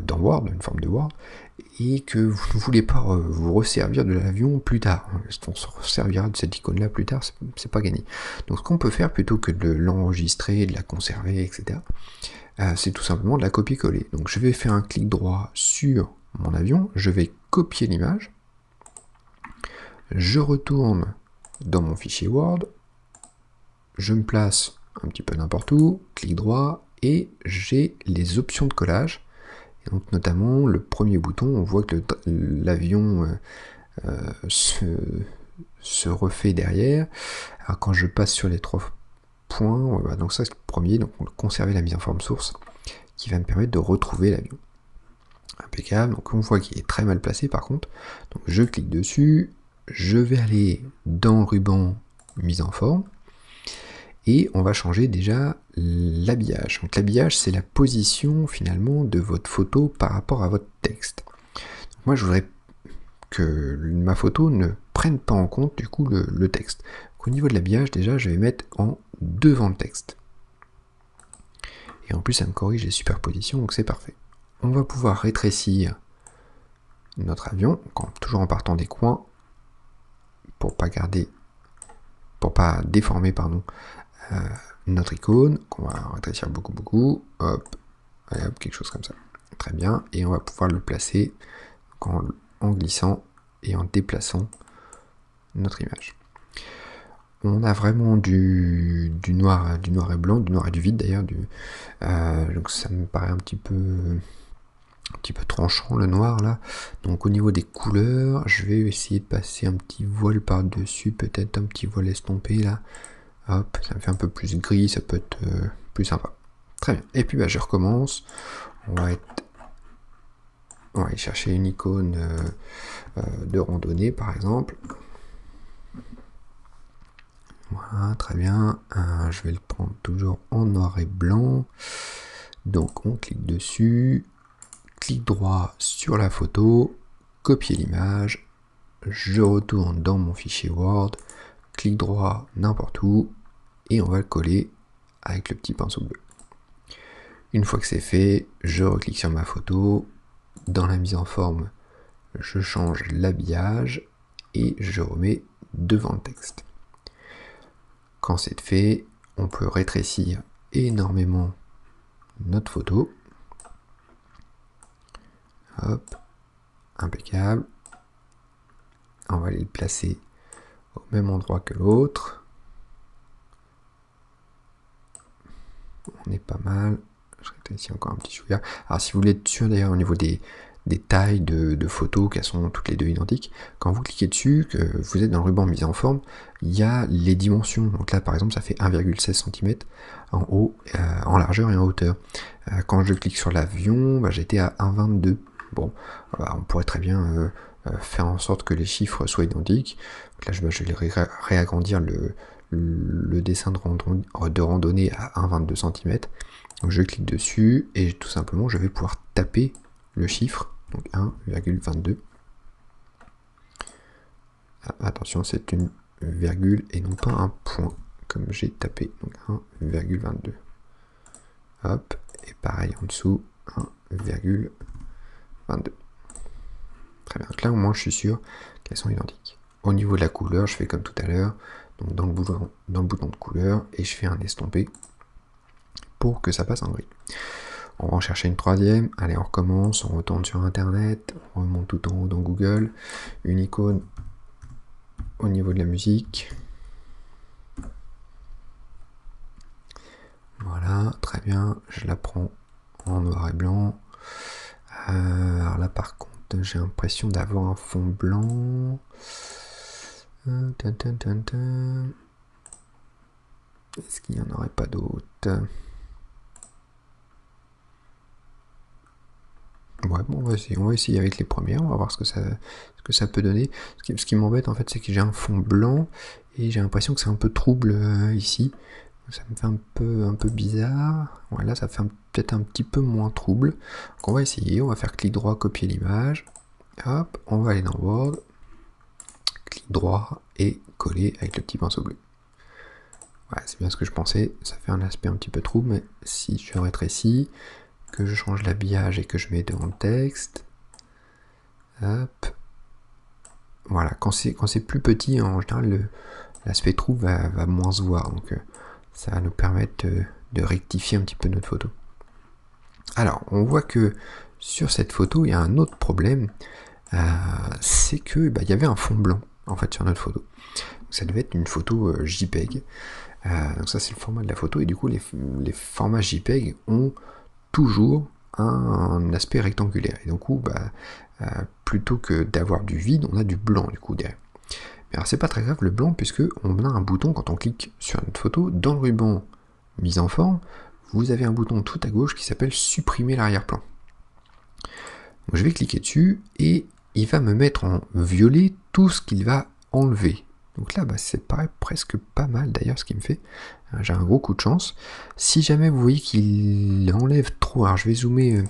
dans Word, une forme de Word, et que vous ne voulez pas vous resservir de l'avion plus tard. On se resservira de cette icône-là plus tard, c'est pas gagné. Donc ce qu'on peut faire, plutôt que de l'enregistrer, de la conserver, etc., c'est tout simplement de la copier-coller. Donc je vais faire un clic droit sur mon avion, je vais copier l'image, je retourne dans mon fichier Word, je me place un petit peu n'importe où, clic droit, et j'ai les options de collage. Et donc notamment le premier bouton, on voit que l'avion se refait derrière. Alors quand je passe sur les 3 points, donc ça c'est le premier, donc on va conserver la mise en forme source, qui va me permettre de retrouver l'avion. Impeccable, donc on voit qu'il est très mal placé par contre. Donc je clique dessus, je vais aller dans le ruban mise en forme, et on va changer déjà l'habillage. Donc l'habillage, c'est la position finalement de votre photo par rapport à votre texte. Donc moi je voudrais que ma photo ne prenne pas en compte du coup le texte. Donc, au niveau de l'habillage, déjà je vais mettre en devant le texte. Et en plus ça me corrige les superpositions, donc c'est parfait. On va pouvoir rétrécir notre avion, toujours en partant des coins, pour pas déformer notre icône, qu'on va rétrécir beaucoup, hop, quelque chose comme ça. Très bien, et on va pouvoir le placer en glissant et en déplaçant notre image. On a vraiment du noir et blanc, du noir et du vide d'ailleurs, donc ça me paraît un petit peu tranchant le noir là. Donc au niveau des couleurs, je vais essayer de passer un petit voile par-dessus, peut-être un petit voile estompé là. Hop, ça me fait un peu plus gris, ça peut être plus sympa. Très bien. Et puis je recommence. On va aller chercher une icône de randonnée par exemple. Voilà, très bien. Je vais le prendre toujours en noir et blanc. Donc on clique dessus, clic droit sur la photo, copier l'image, je retourne dans mon fichier Word, clic droit n'importe où, et on va le coller avec le petit pinceau bleu. Une fois que c'est fait, je reclique sur ma photo, dans la mise en forme, je change l'habillage, et je remets devant le texte. Quand c'est fait, on peut rétrécir énormément notre photo. Hop, impeccable. On va aller le placer au même endroit que l'autre. On est pas mal. Je rétrécis encore un petit chouïa. Alors si vous voulez être sûr d'ailleurs au niveau des tailles de photos, qu'elles sont toutes les deux identiques, quand vous cliquez dessus, que vous êtes dans le ruban mise en forme, il y a les dimensions. Donc là par exemple ça fait 1,16 cm en haut, en largeur et en hauteur. Quand je clique sur l'avion, j'étais à 1,22. Bon, on pourrait très bien faire en sorte que les chiffres soient identiques. Donc là je vais réagrandir le dessin de randonnée à 1,22 cm. Donc je clique dessus et tout simplement je vais pouvoir taper le chiffre, donc 1,22. Attention, c'est une virgule et non pas un point, comme j'ai tapé, donc 1,22. Hop, et pareil en dessous, 1,22. Très bien, donc là au moins je suis sûr qu'elles sont identiques. Au niveau de la couleur, je fais comme tout à l'heure, donc dans le bouton de couleur, et je fais un estompé pour que ça passe en gris. On va en chercher une troisième. Allez, on recommence, on retourne sur internet, on remonte tout en haut dans Google, une icône au niveau de la musique. Voilà, très bien, je la prends en noir et blanc. Alors là par contre, j'ai l'impression d'avoir un fond blanc. Est-ce qu'il n'y en aurait pas d'autres? Ouais, bon, on va essayer avec les premières, on va voir ce que ça peut donner. Ce qui m'embête en fait, c'est que j'ai un fond blanc et j'ai l'impression que c'est un peu trouble ici. Ça me fait un peu bizarre. Voilà, ça fait peut-être un petit peu moins trouble. Donc on va essayer, on va faire clic droit, copier l'image. Hop, on va aller dans Word. Clic droit et coller avec le petit pinceau bleu. Voilà, c'est bien ce que je pensais. Ça fait un aspect un petit peu trouble, mais si je rétrécis, que je change l'habillage et que je mets dans le texte. Hop. Voilà, quand c'est plus petit, en général, l'aspect trou va moins se voir. Donc ça va nous permettre de rectifier un petit peu notre photo. Alors, on voit que sur cette photo, il y a un autre problème. C'est que il y avait un fond blanc en fait sur notre photo. Donc, ça devait être une photo JPEG. Donc ça c'est le format de la photo, et du coup les formats JPEG ont toujours un aspect rectangulaire. Et donc plutôt que d'avoir du vide, on a du blanc du coup derrière. Mais alors c'est pas très grave le blanc, puisque on a un bouton quand on clique sur notre photo. Dans le ruban mise en forme, vous avez un bouton tout à gauche qui s'appelle supprimer l'arrière-plan. Donc je vais cliquer dessus et il va me mettre en violet tout ce qu'il va enlever. Donc là, ça paraît presque pas mal d'ailleurs ce qu'il me fait. J'ai un gros coup de chance. Si jamais vous voyez qu'il enlève trop, alors je vais zoomer,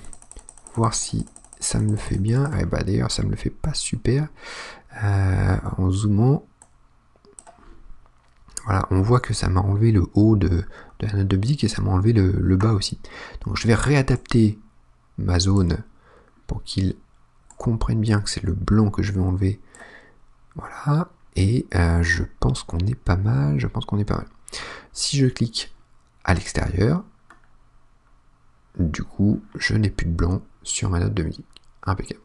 voir si ça me le fait bien. D'ailleurs, ça me le fait pas super. En zoomant, voilà, on voit que ça m'a enlevé le haut de la note de musique et ça m'a enlevé le bas aussi. Donc je vais réadapter ma zone pour qu'il comprenne bien que c'est le blanc que je veux enlever. Voilà. Et je pense qu'on est pas mal. Si je clique à l'extérieur, du coup, je n'ai plus de blanc sur ma note de musique. Impeccable.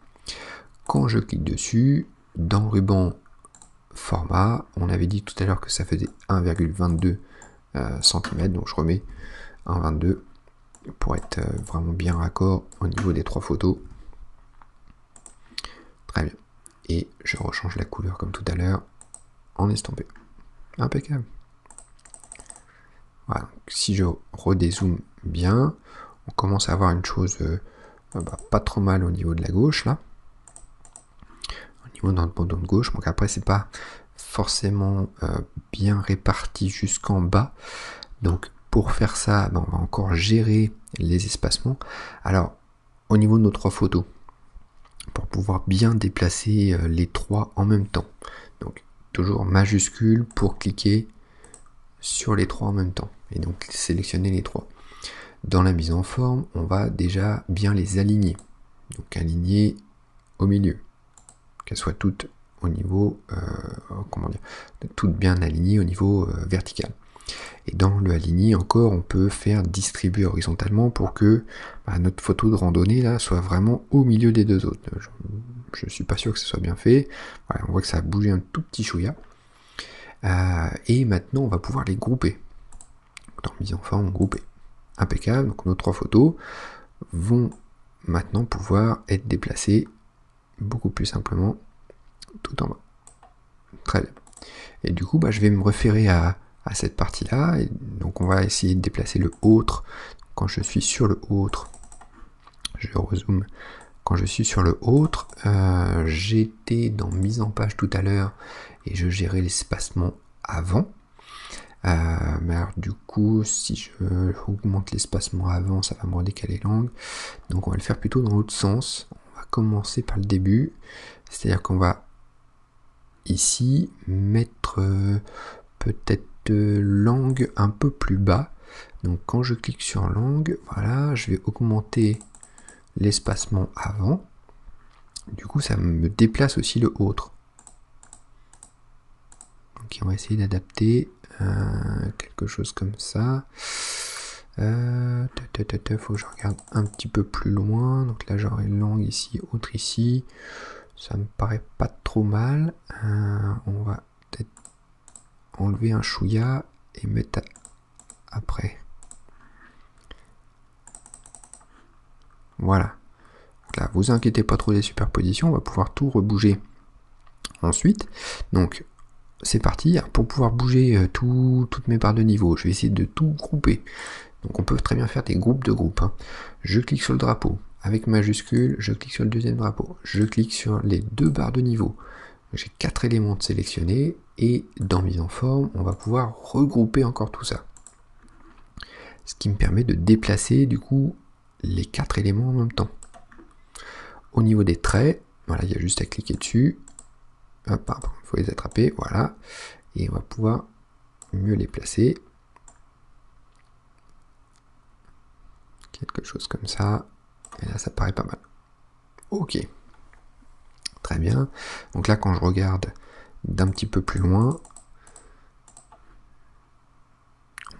Quand je clique dessus, dans le ruban format, on avait dit tout à l'heure que ça faisait 1,22 cm, donc je remets 1,22 pour être vraiment bien raccord au niveau des trois photos. Très bien. Et je rechange la couleur comme tout à l'heure en estampé. Impeccable. Voilà, donc si je redézoome bien, on commence à avoir une chose pas trop mal au niveau de la gauche là. Au niveau de notre bouton de gauche. Donc après c'est pas forcément bien réparti jusqu'en bas. Donc pour faire ça, on va encore gérer les espacements. Alors au niveau de nos trois photos, pour pouvoir bien déplacer les trois en même temps. Donc toujours majuscule pour cliquer sur les trois en même temps et donc sélectionner les trois. Dans la mise en forme, on va déjà bien les aligner. Donc aligner au milieu, qu'elles soient toutes au niveau, toutes bien alignées au niveau vertical. Et dans le aligner encore, on peut faire distribuer horizontalement pour que notre photo de randonnée là soit vraiment au milieu des deux autres. Je ne suis pas sûr que ce soit bien fait. Voilà, on voit que ça a bougé un tout petit chouïa. Et maintenant, on va pouvoir les grouper. Dans mise en forme, grouper. Impeccable. Donc nos trois photos vont maintenant pouvoir être déplacées beaucoup plus simplement tout en bas. Très bien. Et du coup, je vais me référer à cette partie-là. Et donc on va essayer de déplacer le autre. Quand je suis sur le autre, je rezoome. Quand je suis sur le autre, j'étais dans mise en page tout à l'heure et je gérais l'espacement avant. Mais alors du coup, si je augmente l'espacement avant, ça va me redécaler l'angle. Donc on va le faire plutôt dans l'autre sens. On va commencer par le début. C'est-à-dire qu'on va ici mettre peut-être l'angle un peu plus bas. Donc quand je clique sur l'angle, voilà, je vais augmenter l'espacement avant. Du coup, ça me déplace aussi le autre. Donc on va essayer d'adapter quelque chose comme ça. Faut que je regarde un petit peu plus loin. Donc là, j'aurai l'angle ici, autre ici. Ça me paraît pas trop mal. On va peut-être enlever un chouïa et mettre après. Voilà. Donc là, vous inquiétez pas trop des superpositions, on va pouvoir tout rebouger ensuite. Donc c'est parti. Pour pouvoir bouger toutes mes barres de niveau, je vais essayer de tout grouper. Donc on peut très bien faire des groupes de groupes. Je clique sur le drapeau avec majuscule, je clique sur le deuxième drapeau, je clique sur les deux barres de niveau. J'ai 4 éléments de sélectionnés et dans mise en forme, on va pouvoir regrouper encore tout ça. Ce qui me permet de déplacer du coup les 4 éléments en même temps. Au niveau des traits, voilà, il y a juste à cliquer dessus. Hop, pardon, il faut les attraper, voilà. Et on va pouvoir mieux les placer. quelque chose comme ça, et là ça paraît pas mal. Ok, très bien. Donc là quand je regarde d'un petit peu plus loin,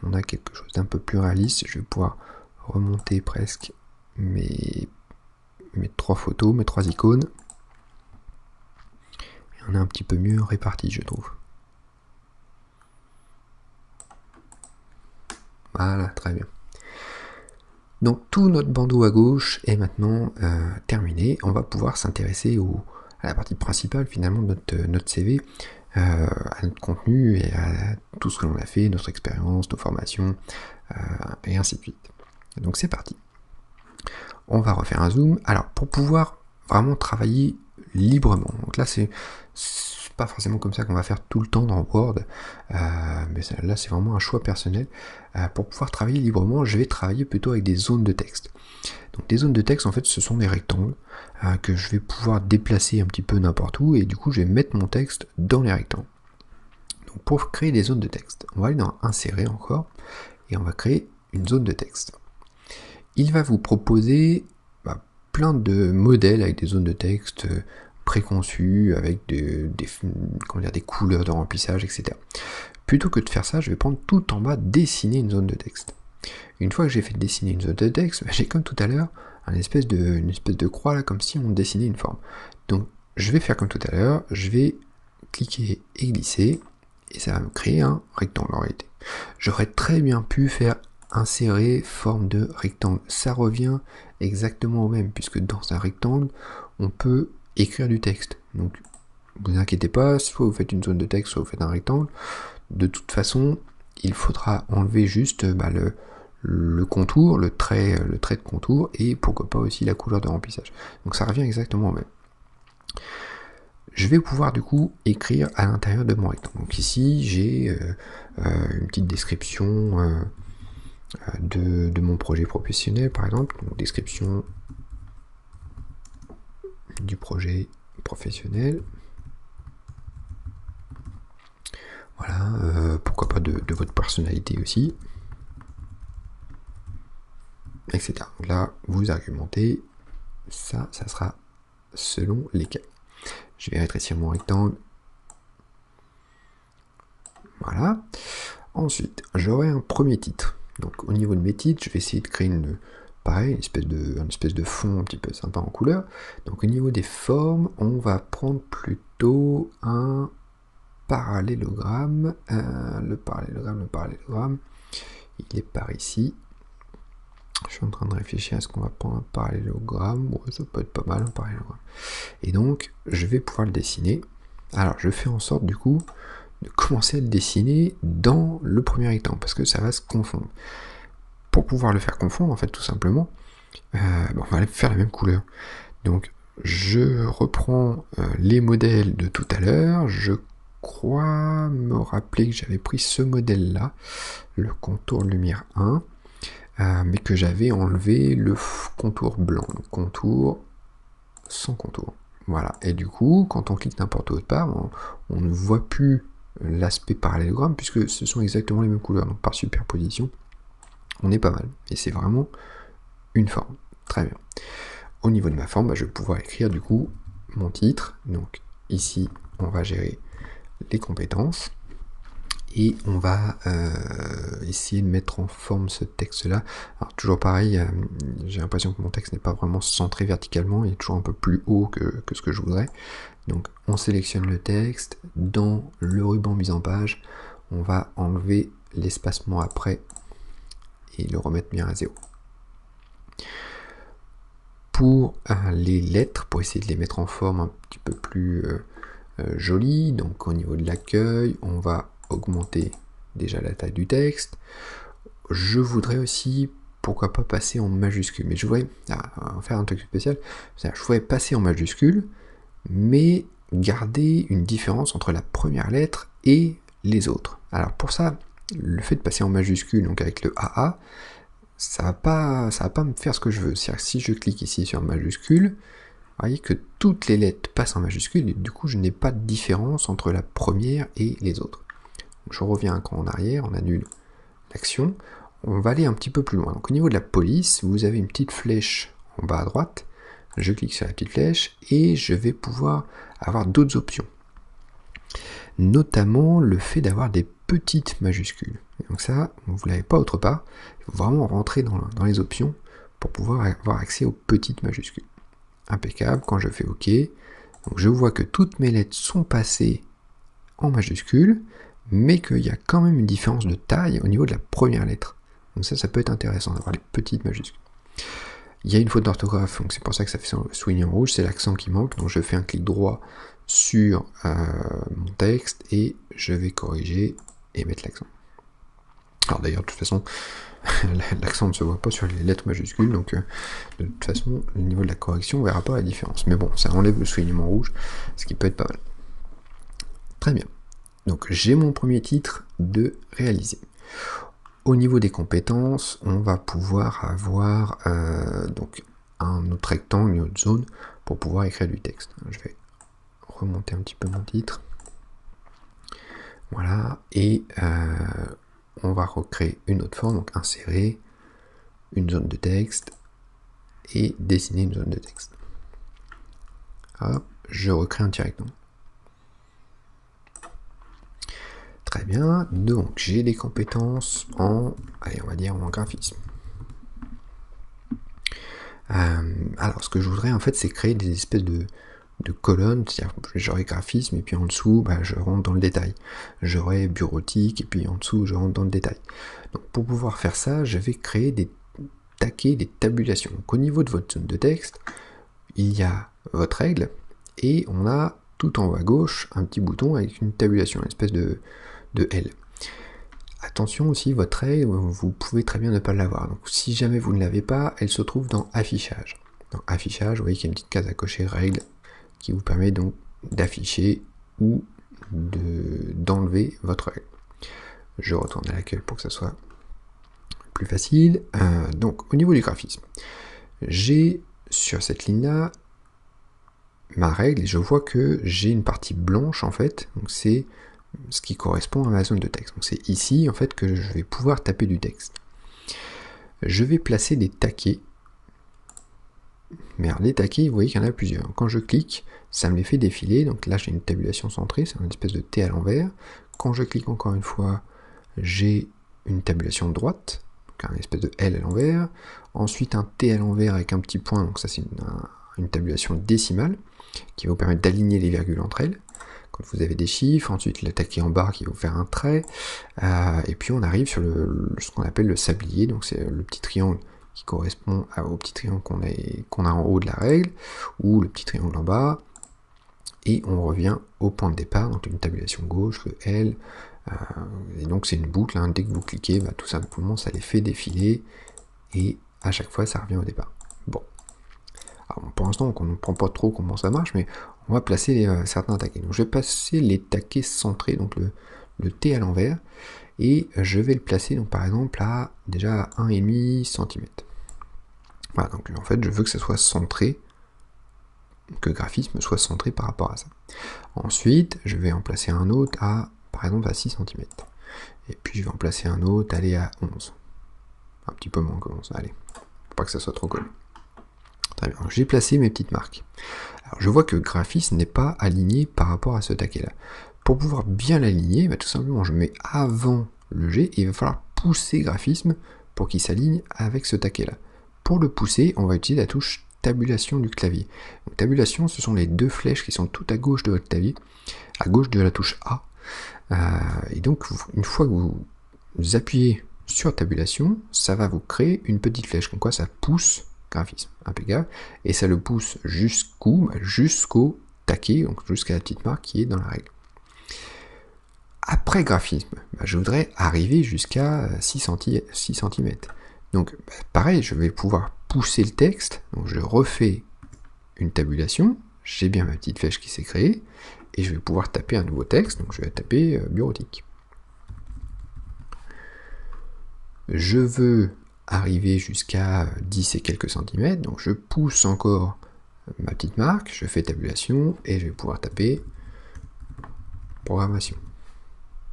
on a quelque chose d'un peu plus réaliste. Je vais pouvoir remonter presque mes 3 photos, mes 3 icônes. Et on est un petit peu mieux réparti, je trouve. Voilà, très bien. Donc tout notre bandeau à gauche est maintenant terminé. On va pouvoir s'intéresser à la partie principale finalement de notre CV, à notre contenu et à tout ce que l'on a fait, notre expérience, nos formations, et ainsi de suite. Donc c'est parti. On va refaire un zoom. Alors pour pouvoir vraiment travailler librement, donc là c'est pas forcément comme ça qu'on va faire tout le temps dans Word, mais là c'est vraiment un choix personnel. Pour pouvoir travailler librement, je vais travailler plutôt avec des zones de texte. Donc des zones de texte, en fait, ce sont des rectangles que je vais pouvoir déplacer un petit peu n'importe où, et du coup je vais mettre mon texte dans les rectangles. Donc pour créer des zones de texte, on va aller dans Insérer encore, et on va créer une zone de texte. Il va vous proposer plein de modèles avec des zones de texte préconçues, avec des couleurs de remplissage, etc. Plutôt que de faire ça, je vais prendre tout en bas, dessiner une zone de texte. Une fois que j'ai fait dessiner une zone de texte, j'ai comme tout à l'heure une espèce de croix là, comme si on dessinait une forme. Donc je vais faire comme tout à l'heure, je vais cliquer et glisser, et ça va me créer un rectangle en réalité. J'aurais très bien pu faire insérer forme de rectangle. Ça revient exactement au même, puisque dans un rectangle, on peut écrire du texte. Donc, vous inquiétez pas, soit vous faites une zone de texte, soit vous faites un rectangle. De toute façon, il faudra enlever juste le contour, le trait de contour, et pourquoi pas aussi la couleur de remplissage. Donc ça revient exactement au même. Je vais pouvoir du coup écrire à l'intérieur de mon rectangle. Donc ici, j'ai une petite description de mon projet professionnel, par exemple. Donc, description du projet professionnel. Voilà, pourquoi pas de votre personnalité aussi, etc. Donc là, vous argumentez, ça sera selon les cas. Je vais rétrécir mon rectangle. Voilà. Ensuite, j'aurai un premier titre. Donc au niveau de mes titres, je vais essayer de créer une espèce de fond un petit peu sympa en couleur. Donc au niveau des formes, on va prendre plutôt un parallélogramme. Le parallélogramme, il est par ici. Je suis en train de réfléchir à ce qu'on va prendre un parallélogramme. Ouais, ça peut être pas mal un parallélogramme. Et donc, je vais pouvoir le dessiner. Alors, je fais en sorte du coup de commencer à le dessiner dans le premier rectangle, parce que ça va se confondre. Pour pouvoir le faire confondre, en fait, tout simplement, on va faire la même couleur. Donc, je reprends les modèles de tout à l'heure. Je crois me rappeler que j'avais pris ce modèle-là, le contour lumière 1, mais que j'avais enlevé le contour blanc, le contour sans contour. Voilà, et du coup, quand on clique n'importe où autre part, on ne voit plus l'aspect parallélogramme, puisque ce sont exactement les mêmes couleurs, donc par superposition, on est pas mal, et c'est vraiment une forme. Très bien. Au niveau de ma forme, je vais pouvoir écrire du coup mon titre. Donc ici, on va gérer les compétences et on va essayer de mettre en forme ce texte-là. Alors toujours pareil, j'ai l'impression que mon texte n'est pas vraiment centré verticalement, il est toujours un peu plus haut que ce que je voudrais. Donc on sélectionne le texte, dans le ruban mise en page, on va enlever l'espacement après et le remettre bien à 0. Pour les lettres, pour essayer de les mettre en forme un petit peu plus jolies, donc au niveau de l'accueil, on va augmenter déjà la taille du texte. Je voudrais aussi, pourquoi pas, passer en majuscule, mais je voudrais faire un truc spécial, je voudrais passer en majuscule, mais garder une différence entre la première lettre et les autres. Alors pour ça, le fait de passer en majuscule, donc avec le AA, ça va pas me faire ce que je veux. C'est-à-dire que si je clique ici sur majuscule, vous voyez que toutes les lettres passent en majuscule, et du coup je n'ai pas de différence entre la première et les autres. Donc je reviens un cran en arrière, on annule l'action, on va aller un petit peu plus loin. Donc au niveau de la police, vous avez une petite flèche en bas à droite, je clique sur la petite flèche et je vais pouvoir avoir d'autres options. Notamment le fait d'avoir des petites majuscules. Et donc ça, vous ne l'avez pas autre part, il faut vraiment rentrer dans les options pour pouvoir avoir accès aux petites majuscules. Impeccable, quand je fais OK, donc je vois que toutes mes lettres sont passées en majuscules, mais qu'il y a quand même une différence de taille au niveau de la première lettre. Donc ça peut être intéressant d'avoir les petites majuscules. Il y a une faute d'orthographe, donc c'est pour ça que ça fait souligner en rouge, c'est l'accent qui manque, donc je fais un clic droit sur mon texte et je vais corriger et mettre l'accent. Alors d'ailleurs, de toute façon, l'accent ne se voit pas sur les lettres majuscules, donc de toute façon, au niveau de la correction, on verra pas la différence. Mais bon, ça enlève le soulignement rouge, ce qui peut être pas mal. Très bien. Donc j'ai mon premier titre de réaliser. Au niveau des compétences, on va pouvoir avoir donc un autre rectangle, une autre zone pour pouvoir écrire du texte. Je vais remonter un petit peu mon titre. Voilà, et on va recréer une autre forme, donc insérer une zone de texte et dessiner une zone de texte. Hop, je recrée un petit rectangle. Très bien, donc j'ai des compétences en, allez, on va dire en graphisme. Alors ce que je voudrais en fait c'est créer des espèces de colonnes, c'est-à-dire j'aurai graphisme et puis en dessous je rentre dans le détail. J'aurai bureautique et puis en dessous je rentre dans le détail. Donc pour pouvoir faire ça, je vais créer des taquets, des tabulations. Donc au niveau de votre zone de texte, il y a votre règle et on a tout en haut à gauche un petit bouton avec une tabulation, une espèce de L. Attention aussi, votre règle, vous pouvez très bien ne pas l'avoir. Donc si jamais vous ne l'avez pas, elle se trouve dans affichage. Dans affichage, vous voyez qu'il y a une petite case à cocher, règle, qui vous permet donc d'afficher ou d'enlever votre règle. Je retourne à l'accueil pour que ça soit plus facile. Donc au niveau du graphisme, j'ai sur cette ligne-là ma règle et je vois que j'ai une partie blanche en fait, donc c'est ce qui correspond à ma zone de texte. Donc c'est ici en fait que je vais pouvoir taper du texte. Je vais placer des taquets. Mais alors, les taquets, vous voyez qu'il y en a plusieurs. Quand je clique, ça me les fait défiler. Donc là, j'ai une tabulation centrée, c'est une espèce de T à l'envers. Quand je clique encore une fois, j'ai une tabulation de droite, donc une espèce de L à l'envers. Ensuite, un T à l'envers avec un petit point, donc ça c'est une tabulation décimale qui va vous permettre d'aligner les virgules entre elles. Quand vous avez des chiffres, ensuite le taquet en barre qui va vous faire un trait, et puis on arrive sur ce qu'on appelle le sablier, donc c'est le petit triangle qui correspond au petit triangle qu'on a en haut de la règle, ou le petit triangle en bas, et on revient au point de départ, donc une tabulation gauche, le L, et donc c'est une boucle, hein, dès que vous cliquez, tout simplement ça les fait défiler, et à chaque fois ça revient au départ. Bon. Alors, pour l'instant, on ne comprend pas trop comment ça marche, mais on va placer certains taquets. Donc je vais passer les taquets centrés, donc le T à l'envers, et je vais le placer donc par exemple à déjà à 1,5 cm. Voilà, donc en fait je veux que ça soit centré, que le graphisme soit centré par rapport à ça. Ensuite, je vais en placer un autre à, par exemple, à 6 cm. Et puis je vais en placer un autre, aller à 11. Un petit peu moins que 11, allez. Faut pas que ça soit trop collé. Très bien, j'ai placé mes petites marques. Alors je vois que le graphisme n'est pas aligné par rapport à ce taquet-là. Pour pouvoir bien l'aligner, tout simplement je mets avant le G et il va falloir pousser graphisme pour qu'il s'aligne avec ce taquet-là. Pour le pousser, on va utiliser la touche tabulation du clavier. Donc, tabulation, ce sont les deux flèches qui sont tout à gauche de votre clavier, à gauche de la touche A. Et donc une fois que vous appuyez sur tabulation, ça va vous créer une petite flèche, comme quoi ça pousse graphisme, impeccable, et ça le pousse jusqu'au taquet, donc jusqu'à la petite marque qui est dans la règle. Après graphisme, je voudrais arriver jusqu'à 6 cm. Donc pareil, je vais pouvoir pousser le texte, donc je refais une tabulation, j'ai bien ma petite flèche qui s'est créée, et je vais pouvoir taper un nouveau texte, donc je vais taper bureautique. Je veux arriver jusqu'à 10 et quelques centimètres, donc je pousse encore ma petite marque, je fais tabulation, et je vais pouvoir taper programmation.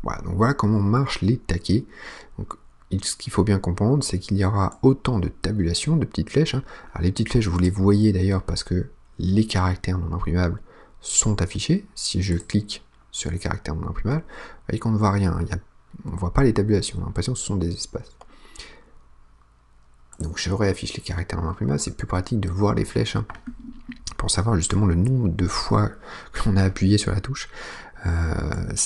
Voilà, donc voilà comment marchent les taquets. Donc, ce qu'il faut bien comprendre, c'est qu'il y aura autant de tabulations, de petites flèches. Alors les petites flèches, vous les voyez d'ailleurs parce que les caractères non imprimables sont affichés. Si je clique sur les caractères non imprimables, vous voyez qu'on ne voit rien. On ne voit pas les tabulations, on a l'impression que ce sont des espaces. Donc je réaffiche les caractères non imprimables, c'est plus pratique de voir les flèches, pour savoir justement le nombre de fois qu'on a appuyé sur la touche.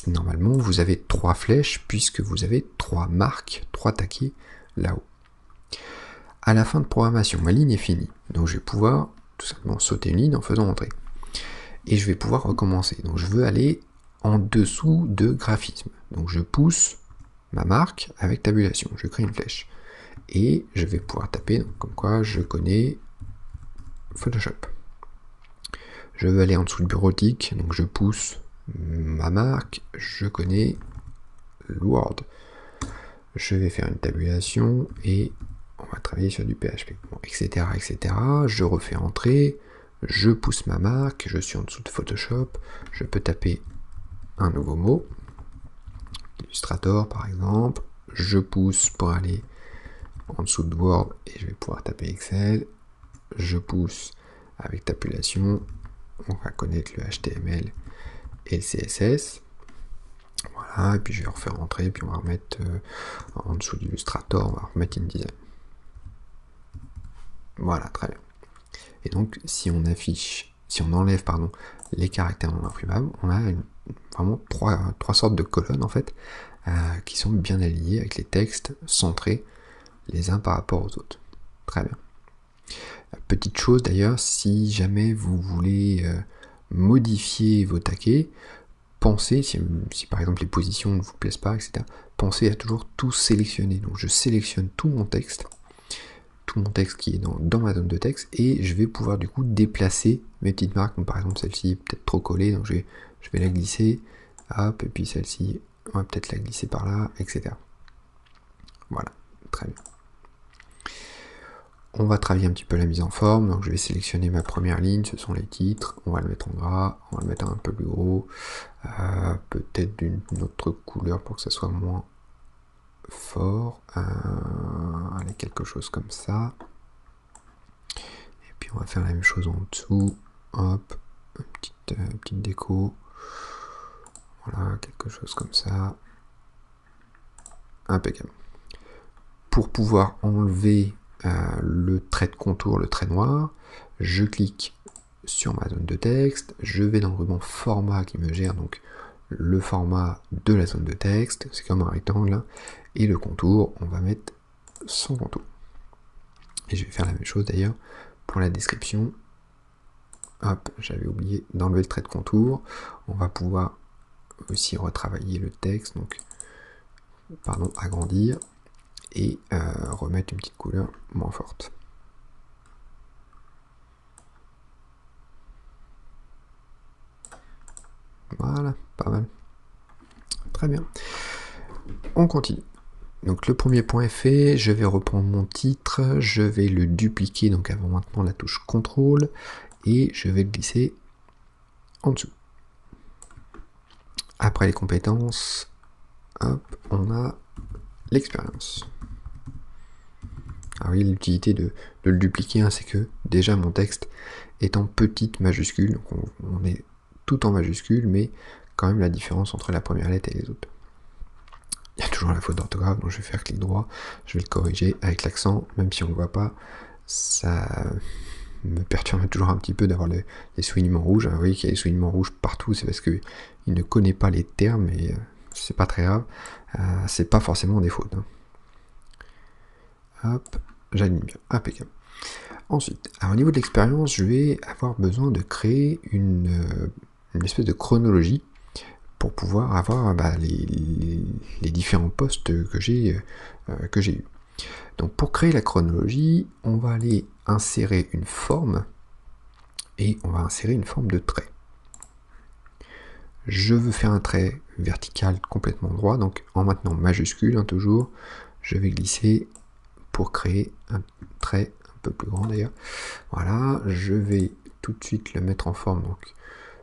Normalement, vous avez 3 flèches, puisque vous avez 3 marques, 3 taquets là-haut. À la fin de programmation, ma ligne est finie, donc je vais pouvoir tout simplement sauter une ligne en faisant entrer. Et je vais pouvoir recommencer. Donc je veux aller en dessous de graphisme. Donc je pousse ma marque avec tabulation, je crée une flèche. Et je vais pouvoir taper, donc comme quoi je connais Photoshop. Je veux aller en dessous de bureautique, donc je pousse ma marque, je connais Word. Je vais faire une tabulation et on va travailler sur du PHP, bon, etc., etc. Je refais entrer, je pousse ma marque, je suis en dessous de Photoshop, je peux taper un nouveau mot, Illustrator par exemple, je pousse pour aller en dessous de Word et je vais pouvoir taper Excel, je pousse avec tabulation, on va connaître le HTML et le CSS, voilà, et puis je vais refaire rentrer, puis on va remettre en dessous d'Illustrator, on va remettre InDesign. Voilà, très bien. Et donc, si on enlève les caractères non imprimables, on a vraiment trois sortes de colonnes en fait, qui sont bien alignées avec les textes centrés les uns par rapport aux autres. Très bien. Petite chose d'ailleurs, si jamais vous voulez modifier vos taquets, pensez, si par exemple les positions ne vous plaisent pas, etc., pensez à toujours tout sélectionner. Donc je sélectionne tout mon texte qui est dans ma zone de texte, et je vais pouvoir du coup déplacer mes petites marques. Donc par exemple celle-ci est peut-être trop collée, donc je vais la glisser, hop, et puis celle-ci, on va peut-être la glisser par là, etc. Voilà, très bien. On va travailler un petit peu la mise en forme, donc je vais sélectionner ma première ligne, ce sont les titres, on va le mettre en gras, on va le mettre un peu plus gros, peut-être d'une autre couleur pour que ça soit moins fort, allez, quelque chose comme ça, et puis on va faire la même chose en dessous, hop, petite déco, voilà, quelque chose comme ça, impeccable. Pour pouvoir enlever le trait de contour, le trait noir, je clique sur ma zone de texte, je vais dans le ruban format qui me gère donc le format de la zone de texte, c'est comme un rectangle, et le contour, on va mettre sans contour. Et je vais faire la même chose d'ailleurs pour la description. Hop, j'avais oublié d'enlever le trait de contour. On va pouvoir aussi retravailler le texte, donc agrandir et remettre une petite couleur moins forte. Voilà, pas mal. Très bien. On continue. Donc le premier point est fait, je vais reprendre mon titre, je vais le dupliquer, donc avant maintenant la touche CTRL, et je vais le glisser en dessous. Après les compétences, hop, on a l'expérience. Alors oui, l'utilité de le dupliquer, c'est que déjà mon texte est en petite majuscule, donc on est tout en majuscule, mais quand même la différence entre la première lettre et les autres. Il y a toujours la faute d'orthographe, donc je vais faire clic droit, je vais le corriger avec l'accent, même si on ne le voit pas, ça me perturbe toujours un petit peu d'avoir les soulignements rouges. Alors, vous voyez qu'il y a des soulignements rouges partout, c'est parce qu'il ne connaît pas les termes, et c'est pas très grave, c'est pas forcément des fautes. Hop, j'aligne bien, impeccable. Ensuite, au niveau de l'expérience, je vais avoir besoin de créer une espèce de chronologie pour pouvoir avoir les différents postes que j'ai eu. Donc pour créer la chronologie, on va aller insérer une forme, et on va insérer une forme de trait. Je veux faire un trait vertical complètement droit, donc en maintenant majuscule, toujours, je vais glisser pour créer un trait un peu plus grand d'ailleurs. Voilà, je vais tout de suite le mettre en forme, donc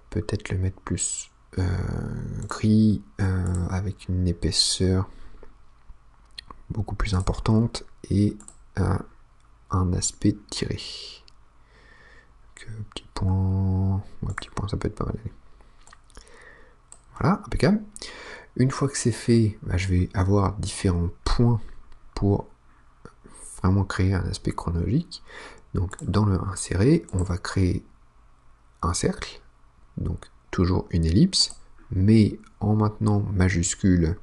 peut-être le mettre plus gris, avec une épaisseur beaucoup plus importante et un aspect tiré. Donc, petit point, ça peut être pas mal. Voilà, impeccable. Une fois que c'est fait, je vais avoir différents points pour vraiment créer un aspect chronologique. Donc dans le insérer, on va créer un cercle, donc toujours une ellipse, mais en maintenant majuscule,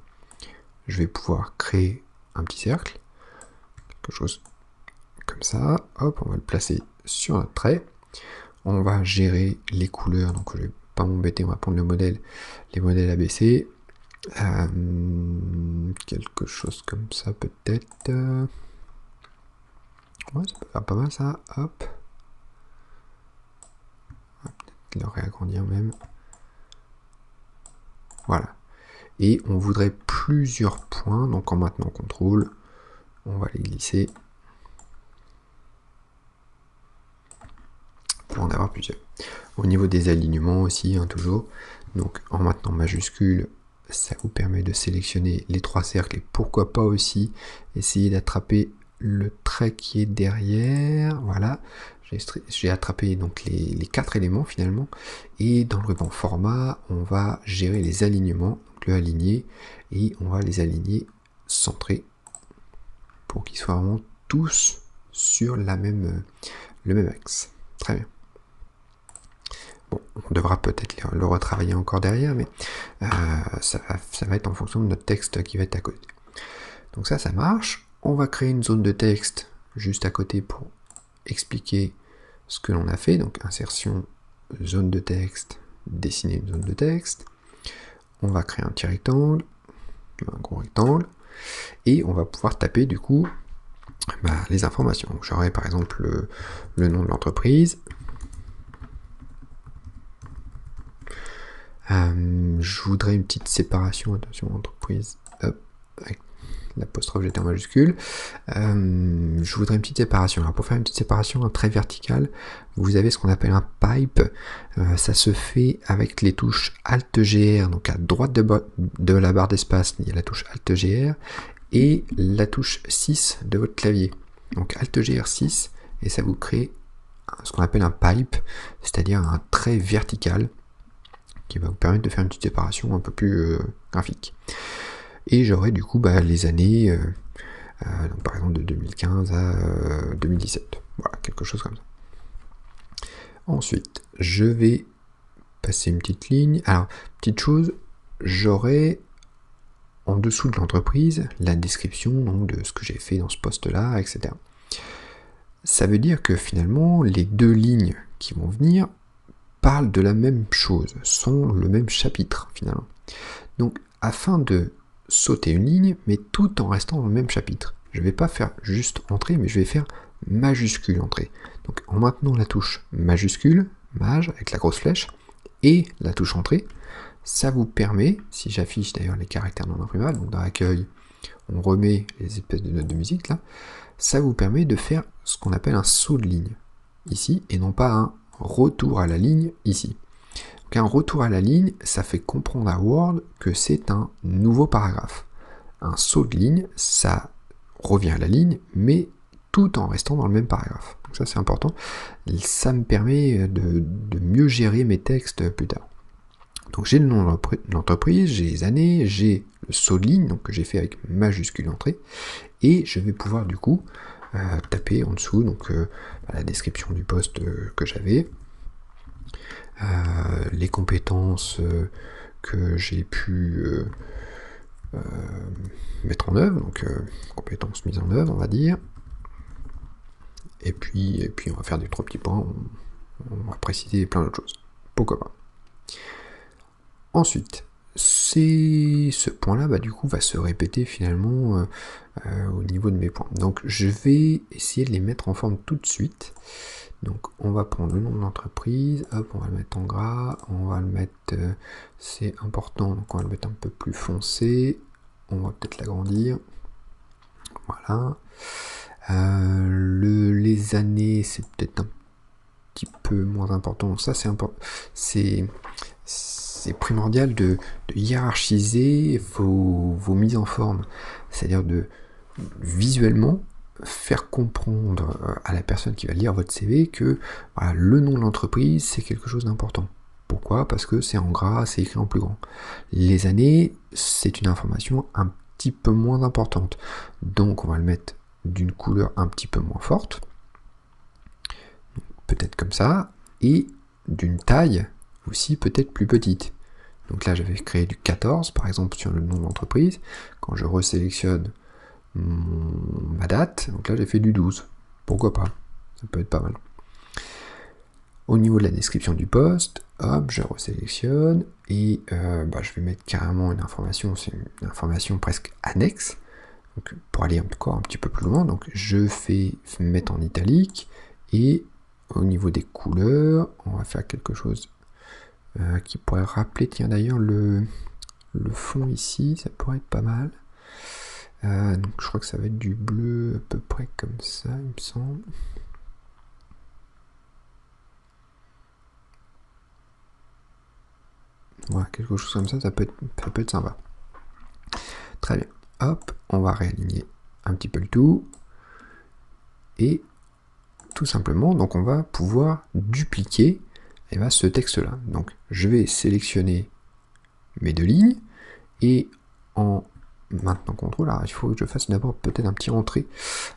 je vais pouvoir créer un petit cercle, quelque chose comme ça. Hop, on va le placer sur notre trait. On va gérer les couleurs, donc je vais pas m'embêter, on va prendre les modèles ABC. Quelque chose comme ça peut-être. Ouais, ça peut faire pas mal ça. Hop. On va peut-être le réagrandir même. Voilà. Et on voudrait plusieurs points, donc en maintenant contrôle, on va les glisser pour en avoir plusieurs. Au niveau des alignements aussi, toujours. Donc en maintenant majuscule, ça vous permet de sélectionner les 3 cercles et pourquoi pas aussi essayer d'attraper le trait qui est derrière. Voilà, j'ai attrapé donc les 4 éléments finalement. Et dans le ruban format, on va gérer les alignements, donc le aligner, et on va les aligner centrés pour qu'ils soient vraiment tous sur le même axe. Très bien. Bon, on devra peut-être le retravailler encore derrière, mais ça va être en fonction de notre texte qui va être à côté. Donc ça marche. On va créer une zone de texte juste à côté pour expliquer ce que l'on a fait. Donc insertion, zone de texte, dessiner une zone de texte. On va créer un petit rectangle, un gros rectangle, et on va pouvoir taper du coup les informations. J'aurai par exemple le nom de l'entreprise. Je voudrais une petite séparation, attention, entreprise, hop, avec l'apostrophe j'étais en majuscule. Je voudrais une petite séparation. Alors pour faire une petite séparation très verticale, vous avez ce qu'on appelle un pipe. Ça se fait avec les touches Alt-GR, donc à droite de la barre d'espace, il y a la touche Alt-GR et la touche 6 de votre clavier. Donc Alt-GR 6, et ça vous crée ce qu'on appelle un pipe, c'est-à-dire un trait vertical qui va vous permettre de faire une petite séparation un peu plus graphique. Et j'aurai du coup les années, donc par exemple de 2015 à 2017. Voilà, quelque chose comme ça. Ensuite, je vais passer une petite ligne. Alors, petite chose, j'aurai en dessous de l'entreprise la description donc, de ce que j'ai fait dans ce poste-là, etc. Ça veut dire que finalement, les 2 lignes qui vont venir parlent de la même chose, sont le même chapitre finalement. Donc afin de sauter une ligne, mais tout en restant dans le même chapitre, je ne vais pas faire juste entrée, mais je vais faire majuscule entrée. Donc en maintenant la touche majuscule, maj avec la grosse flèche, et la touche entrée, ça vous permet, si j'affiche d'ailleurs les caractères non imprimables, donc dans l'accueil, on remet les espèces de notes de musique là, ça vous permet de faire ce qu'on appelle un saut de ligne ici, et non pas un retour à la ligne ici. Donc un retour à la ligne, ça fait comprendre à Word que c'est un nouveau paragraphe. Un saut de ligne, ça revient à la ligne, mais tout en restant dans le même paragraphe. Donc ça c'est important. Ça me permet de mieux gérer mes textes plus tard. Donc j'ai le nom de l'entreprise, j'ai les années, j'ai le saut de ligne, donc que j'ai fait avec majuscule entrée, et je vais pouvoir du coup taper en dessous donc la description du poste que j'avais, les compétences que j'ai pu mettre en œuvre, donc compétences mises en œuvre on va dire, et puis on va faire des 3 petits points, on va préciser plein d'autres choses, pourquoi pas. Ensuite, ce point-là, du coup, va se répéter finalement au niveau de mes points. Donc, je vais essayer de les mettre en forme tout de suite. Donc, on va prendre le nom de l'entreprise, hop, on va le mettre en gras, on va le mettre, c'est important, donc on va le mettre un peu plus foncé, on va peut-être l'agrandir. Voilà. Les années, c'est peut-être un petit peu moins important. Donc ça, c'est important. C'est primordial de hiérarchiser vos mises en forme, c'est-à-dire de visuellement faire comprendre à la personne qui va lire votre CV que voilà, le nom de l'entreprise, c'est quelque chose d'important. Pourquoi? Parce que c'est en gras, c'est écrit en plus grand. Les années, c'est une information un petit peu moins importante. Donc on va le mettre d'une couleur un petit peu moins forte, peut-être comme ça, et d'une taille aussi peut-être plus petite. Donc là j'avais créé du 14 par exemple sur le nom de l'entreprise. Quand je resélectionne ma date, donc là j'ai fait du 12. Pourquoi pas? Ça peut être pas mal. Au niveau de la description du poste, hop, je resélectionne et je vais mettre carrément une information, c'est une information presque annexe. Donc, pour aller encore un petit peu plus loin, donc je fais mettre en italique et au niveau des couleurs, on va faire quelque chose qui pourrait rappeler, tiens d'ailleurs le fond ici, ça pourrait être pas mal. Donc je crois que ça va être du bleu à peu près comme ça, il me semble. Voilà, quelque chose comme ça, ça peut être sympa. Très bien. Hop, on va réaligner un petit peu le tout. Et tout simplement, donc on va pouvoir dupliquer ce texte-là. Donc je vais sélectionner mes deux lignes et en maintenant contrôle, alors il faut que je fasse d'abord peut-être un petit rentré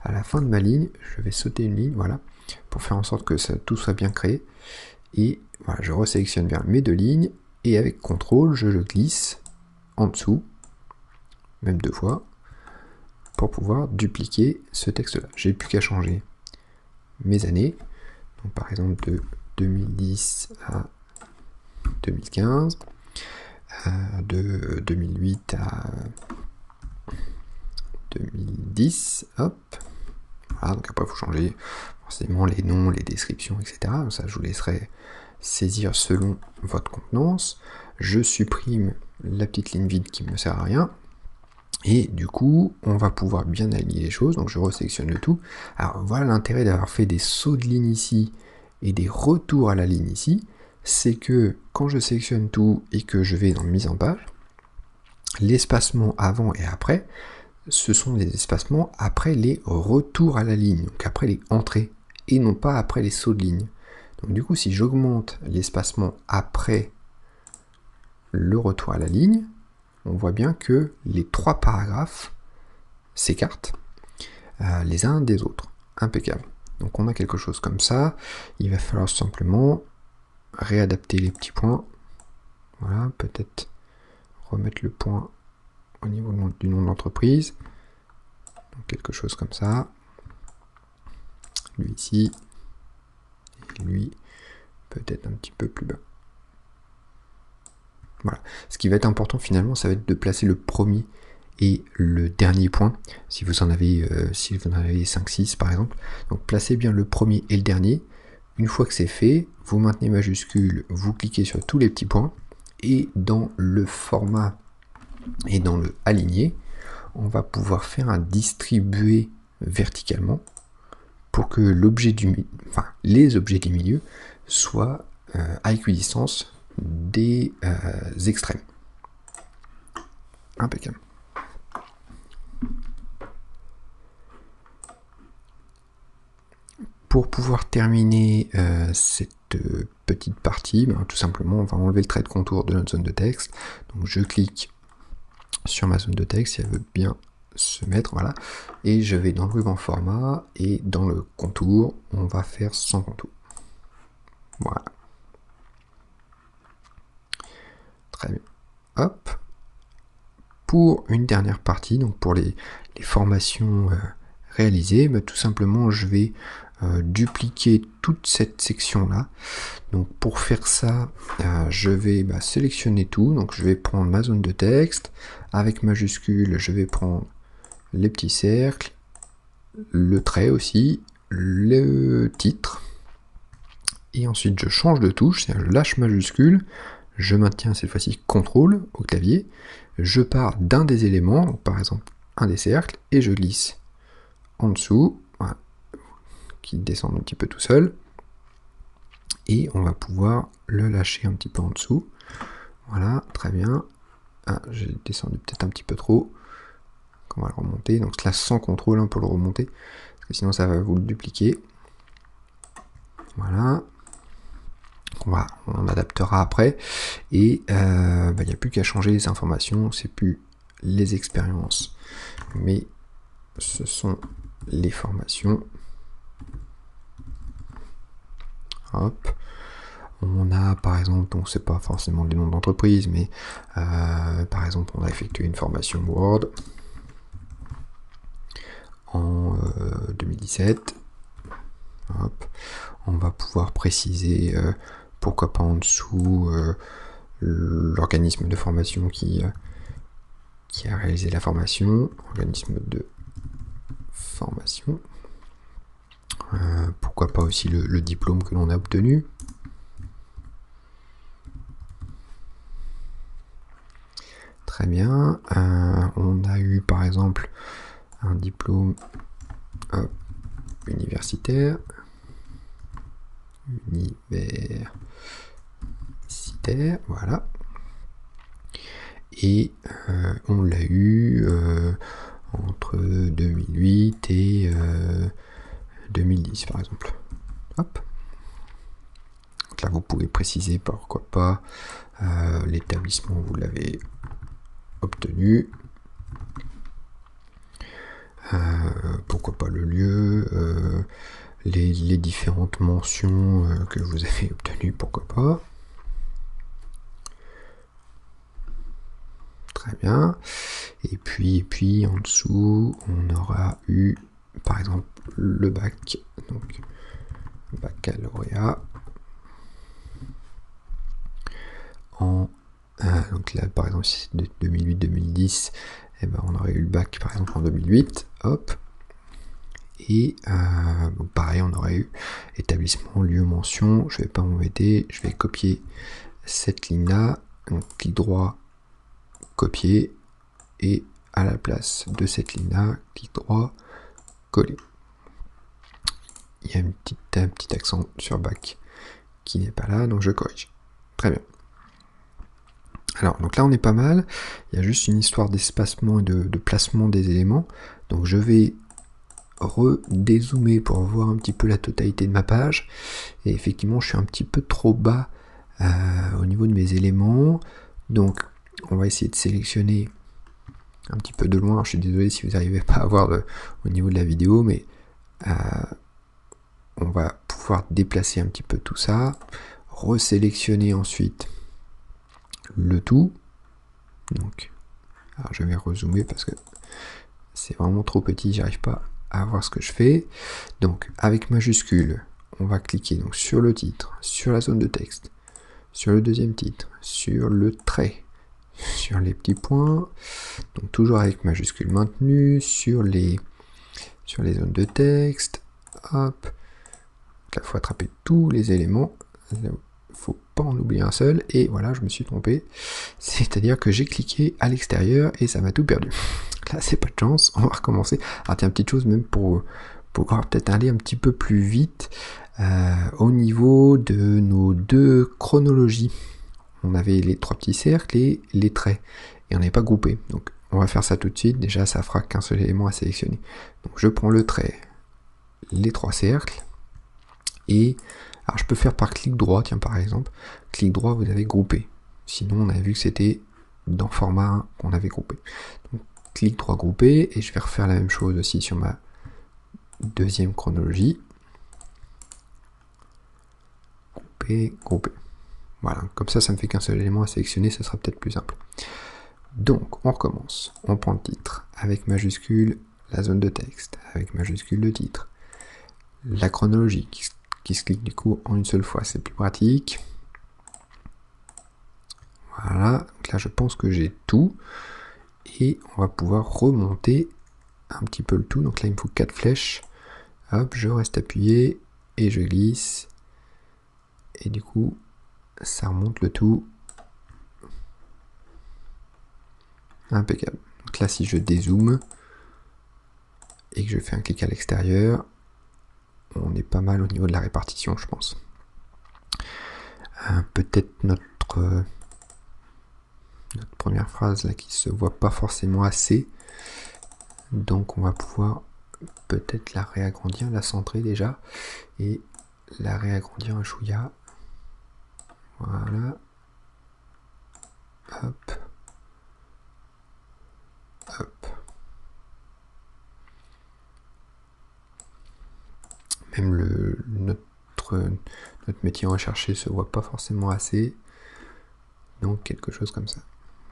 à la fin de ma ligne. Je vais sauter une ligne, voilà, pour faire en sorte que tout soit bien créé. Et voilà, je resélectionne bien mes deux lignes et avec contrôle, je le glisse en dessous, même deux fois, pour pouvoir dupliquer ce texte-là. J'ai plus qu'à changer mes années, donc par exemple de 2010 à 2015, de 2008 à 2010, hop, voilà, donc après il faut changer forcément les noms, les descriptions, etc. Donc ça je vous laisserai saisir selon votre contenance. Je supprime la petite ligne vide qui ne me sert à rien. Et du coup, on va pouvoir bien aligner les choses. Donc je resélectionne le tout. Alors voilà l'intérêt d'avoir fait des sauts de ligne ici et des retours à la ligne ici. C'est que quand je sélectionne tout et que je vais dans mise en page, l'espacement avant et après, ce sont des espacements après les retours à la ligne, donc après les entrées, et non pas après les sauts de ligne. Donc du coup, si j'augmente l'espacement après le retour à la ligne, on voit bien que les trois paragraphes s'écartent les uns des autres. Impeccable. Donc on a quelque chose comme ça. Il va falloir simplement réadapter les petits points. Voilà, peut-être remettre le point au niveau du nom de l'entreprise. Donc quelque chose comme ça. Lui ici. Et lui, peut-être un petit peu plus bas. Voilà. Ce qui va être important finalement, ça va être de placer le premier et le dernier point, si vous en avez 5-6 par exemple. Donc placez bien le premier et le dernier. Une fois que c'est fait, vous maintenez majuscule, vous cliquez sur tous les petits points, et dans le format et dans le aligner, on va pouvoir faire un distribuer verticalement pour que les objets du milieu soient à équidistance des extrêmes. Impeccable. Pour pouvoir terminer cette petite partie, tout simplement on va enlever le trait de contour de notre zone de texte. Donc je clique sur ma zone de texte si elle veut bien se mettre, voilà, et je vais dans le ruban format et dans le contour on va faire sans contour. Voilà. Très bien. Hop. Pour une dernière partie, donc pour les formations réalisées, tout simplement je vais dupliquer toute cette section là. Donc pour faire ça, je vais sélectionner tout. Donc je vais prendre ma zone de texte, avec majuscule je vais prendre les petits cercles, le trait aussi, le titre, et ensuite je change de touche, c'est-à-dire je lâche majuscule, je maintiens cette fois-ci CTRL au clavier, je pars d'un des éléments, donc par exemple un des cercles, et je glisse en dessous, voilà, qui descend un petit peu tout seul, et on va pouvoir le lâcher un petit peu en dessous. Voilà, très bien. Ah, j'ai descendu peut-être un petit peu trop. On va le remonter, donc là sans contrôle hein, pour le remonter, parce que sinon ça va vous le dupliquer. Voilà. On adaptera après. Et il n'y a plus qu'à changer les informations, c'est plus les expériences, mais ce sont les formations. Hop. On a par exemple, donc c'est pas forcément des noms d'entreprise, mais par exemple on a effectué une formation Word en 2017. Hop. On va pouvoir préciser, pourquoi pas en dessous, l'organisme de formation qui a réalisé la formation, organisme de formation. Pourquoi pas aussi le diplôme que l'on a obtenu. Très bien. On a eu par exemple un diplôme universitaire. Voilà. Et on l'a eu entre 2008 et 2010 par exemple. Hop. Donc là vous pouvez préciser pourquoi pas l'établissement vous l'avez obtenu, pourquoi pas le lieu, les différentes mentions que vous avez obtenues, pourquoi pas. Très bien. Et puis en dessous, on aura eu par exemple le bac, donc baccalauréat en donc là par exemple si c'est de 2008-2010, et ben on aurait eu le bac par exemple en 2008, hop. Et donc pareil, on aurait eu établissement, lieu, mention. Je vais pas m'embêter, je vais copier cette ligne là, donc clic droit, copier, et à la place de cette ligne là, clic droit, coller. Il y a un petit accent sur bac qui n'est pas là, donc je corrige. Très bien. Alors, donc là on est pas mal, il y a juste une histoire d'espacement et de placement des éléments. Donc je vais redézoomer pour voir un petit peu la totalité de ma page. Et effectivement, je suis un petit peu trop bas au niveau de mes éléments. Donc, on va essayer de sélectionner un petit peu de loin. Je suis désolé si vous n'arrivez pas à voir au niveau de la vidéo, mais on va pouvoir déplacer un petit peu tout ça. Resélectionner ensuite le tout. Donc, alors je vais rezoomer parce que c'est vraiment trop petit, j'arrive pas à voir ce que je fais. Donc avec majuscule, on va cliquer donc sur le titre, sur la zone de texte, sur le deuxième titre, sur le trait, sur les petits points, donc toujours avec majuscule maintenu, sur les zones de texte, hop. Là, il faut attraper tous les éléments, il faut pas en oublier un seul, et voilà, je me suis trompé, c'est-à-dire que j'ai cliqué à l'extérieur et ça m'a tout perdu. Là, c'est pas de chance, on va recommencer. Ah tiens, petite chose même pour pouvoir peut-être aller un petit peu plus vite, au niveau de nos deux chronologies. On avait les trois petits cercles et les traits, et on n'est pas groupé. Donc on va faire ça tout de suite, déjà ça fera qu'un seul élément à sélectionner. Donc je prends le trait, les trois cercles, et alors je peux faire par clic droit, tiens par exemple, clic droit vous avez groupé. Sinon on avait vu que c'était dans format 1 qu'on avait groupé. Donc clic droit groupé, et je vais refaire la même chose aussi sur ma deuxième chronologie. Grouper. Voilà, comme ça me fait qu'un seul élément à sélectionner, ça sera peut-être plus simple. Donc on recommence, on prend le titre, avec majuscule la zone de texte, avec majuscule le titre, la chronologie qui se clique du coup en une seule fois, c'est plus pratique. Voilà, donc là je pense que j'ai tout, et on va pouvoir remonter un petit peu le tout. Donc là il me faut 4 flèches, hop, je reste appuyé et je glisse, et du coup ça remonte le tout, impeccable. Donc là si je dézoome et que je fais un clic à l'extérieur, on est pas mal au niveau de la répartition, je pense. Peut-être notre première phrase là qui se voit pas forcément assez. Donc on va pouvoir peut-être la réagrandir, la centrer déjà, et la réagrandir un chouïa. Voilà. Hop. Hop. Même notre métier recherché se voit pas forcément assez. Donc quelque chose comme ça.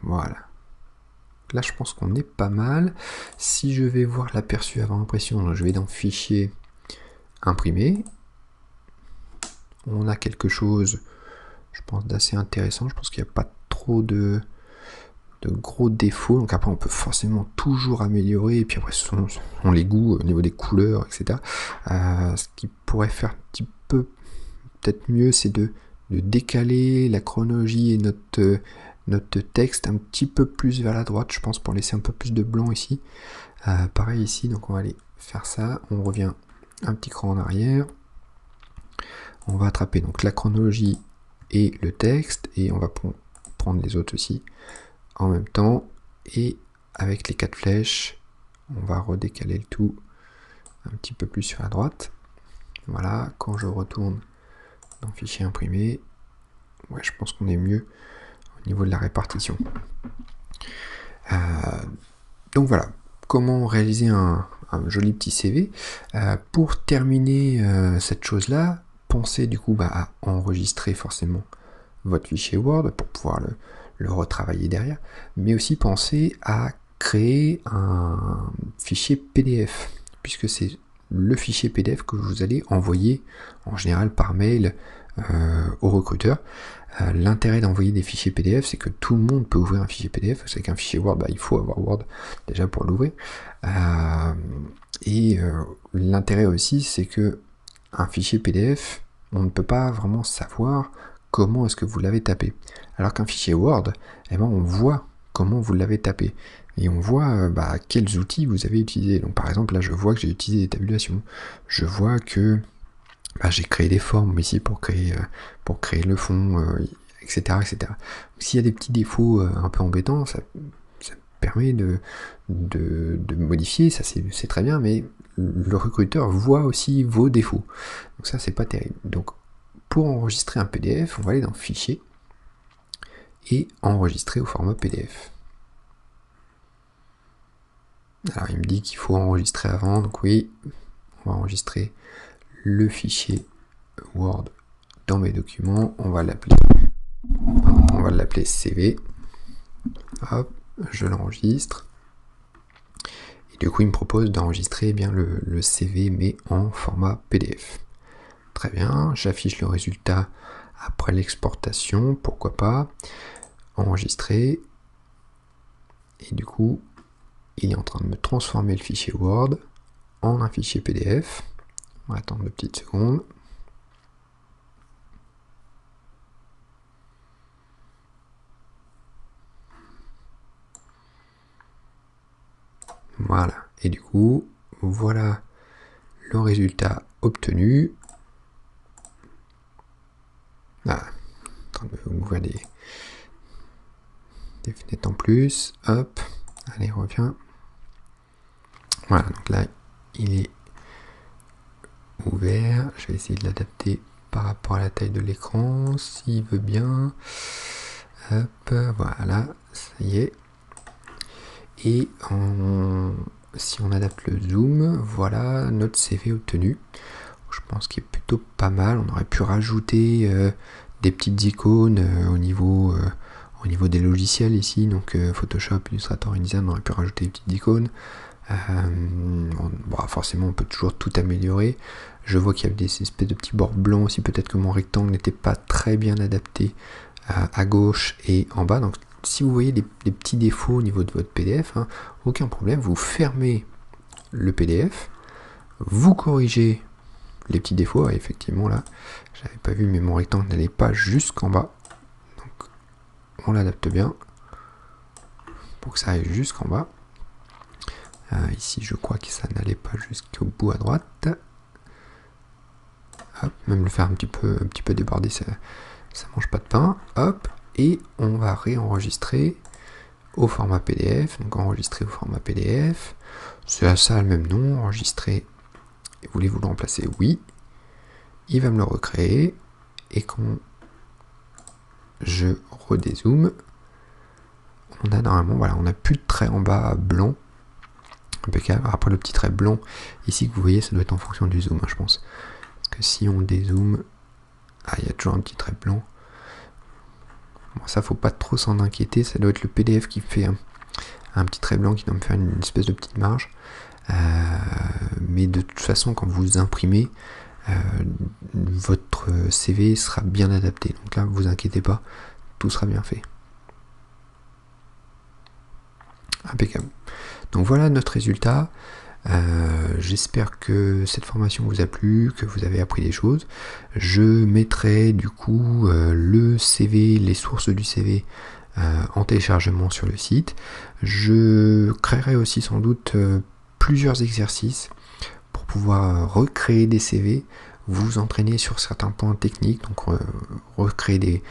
Voilà. Là je pense qu'on est pas mal. Si je vais voir l'aperçu avant impression, je vais dans Fichier, Imprimer. On a quelque chose, je pense, d'assez intéressant. Je pense qu'il n'y a pas trop de gros défauts. Donc après on peut forcément toujours améliorer. Et puis après ce sont les goûts au niveau des couleurs, etc. Ce qui pourrait faire un petit peu peut-être mieux, c'est de décaler la chronologie et notre texte un petit peu plus vers la droite, je pense, pour laisser un peu plus de blanc ici. Pareil ici, donc on va aller faire ça. On revient un petit cran en arrière. On va attraper donc la chronologie et le texte, et on va prendre les autres aussi en même temps. Et avec les 4 flèches, on va redécaler le tout un petit peu plus sur la droite. Voilà, quand je retourne dans Fichier Imprimé, ouais, je pense qu'on est mieux au niveau de la répartition. Donc voilà, comment réaliser un joli petit CV. Pour terminer cette chose-là, pensez du coup à enregistrer forcément votre fichier Word pour pouvoir le retravailler derrière, mais aussi pensez à créer un fichier PDF, puisque c'est le fichier PDF que vous allez envoyer en général par mail aux recruteurs. L'intérêt d'envoyer des fichiers PDF, c'est que tout le monde peut ouvrir un fichier PDF. C'est qu'un fichier Word, il faut avoir Word déjà pour l'ouvrir. L'intérêt aussi, c'est que un fichier PDF, on ne peut pas vraiment savoir comment est-ce que vous l'avez tapé. Alors qu'un fichier Word, on voit comment vous l'avez tapé. Et on voit quels outils vous avez utilisés. Donc par exemple, là je vois que j'ai utilisé des tabulations. Je vois que j'ai créé des formes ici pour créer le fond, etc. S'il y a des petits défauts un peu embêtants, ça permet de modifier, ça c'est très bien, mais le recruteur voit aussi vos défauts. Donc ça c'est pas terrible. Donc pour enregistrer un PDF, on va aller dans Fichier et enregistrer au format PDF. Alors il me dit qu'il faut enregistrer avant, donc oui, on va enregistrer le fichier Word dans mes documents. On va l'appeler CV. Hop, je l'enregistre. Et du coup, il me propose d'enregistrer le CV, mais en format PDF. Très bien, j'affiche le résultat après l'exportation, pourquoi pas. Enregistrer. Et du coup, il est en train de me transformer le fichier Word en un fichier PDF. On va attendre 2 petites secondes. Voilà, et du coup, voilà le résultat obtenu. Ah, en train de ouvrir des fenêtres en plus. Hop, allez, reviens. Voilà, donc là, il est ouvert. Je vais essayer de l'adapter par rapport à la taille de l'écran, s'il veut bien. Hop, voilà, ça y est. Et si on adapte le zoom, voilà notre CV obtenu. Je pense qu'il est plutôt pas mal. On aurait pu rajouter des petites icônes au niveau des logiciels ici, donc Photoshop, Illustrator, InDesign, on aurait pu rajouter des petites icônes. Forcément on peut toujours tout améliorer. Je vois qu'il y a des espèces de petits bords blancs aussi, peut-être que mon rectangle n'était pas très bien adapté à gauche et en bas. Donc si vous voyez des petits défauts au niveau de votre PDF, aucun problème, vous fermez le PDF, vous corrigez les petits défauts. Effectivement là, j'avais pas vu, mais mon rectangle n'allait pas jusqu'en bas. Donc on l'adapte bien pour que ça aille jusqu'en bas. Ici je crois que ça n'allait pas jusqu'au bout à droite. Hop, même le faire un petit peu déborder, ça mange pas de pain. Hop, et on va réenregistrer au format PDF, donc enregistrer au format PDF, c'est ça le même nom, enregistrer, voulez-vous le remplacer? Oui, il va me le recréer, et quand je redézoome, on a normalement, voilà, on n'a plus de trait en bas blanc, impeccable. Après le petit trait blanc ici que vous voyez, ça doit être en fonction du zoom, hein, je pense, parce que si on dézoome, il y a toujours un petit trait blanc. Bon, ça faut pas trop s'en inquiéter, ça doit être le PDF qui fait un petit trait blanc qui doit me faire une espèce de petite marge. Mais de toute façon, quand vous imprimez, votre CV sera bien adapté. Donc là, vous inquiétez pas, tout sera bien fait. Impeccable. Donc voilà notre résultat. J'espère que cette formation vous a plu, que vous avez appris des choses. Je mettrai du coup le CV, les sources du CV en téléchargement sur le site. Je créerai aussi sans doute plusieurs exercices pour pouvoir recréer des CV, vous entraîner sur certains points techniques, donc recréer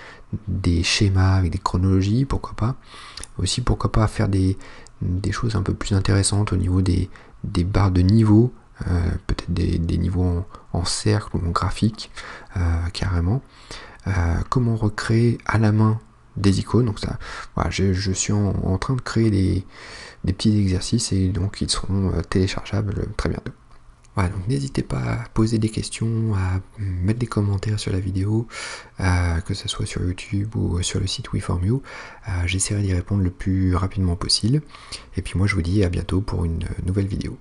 des schémas avec des chronologies, pourquoi pas. Aussi pourquoi pas faire des choses un peu plus intéressantes au niveau des barres de niveau, peut-être des niveaux en cercle ou en graphique, carrément. Comment recréer à la main des icônes, donc ça, voilà, je suis en train de créer des petits exercices et donc ils seront téléchargeables très bientôt. Voilà, donc n'hésitez pas à poser des questions, à mettre des commentaires sur la vidéo, que ce soit sur YouTube ou sur le site We4Me. J'essaierai d'y répondre le plus rapidement possible. Et puis moi je vous dis à bientôt pour une nouvelle vidéo.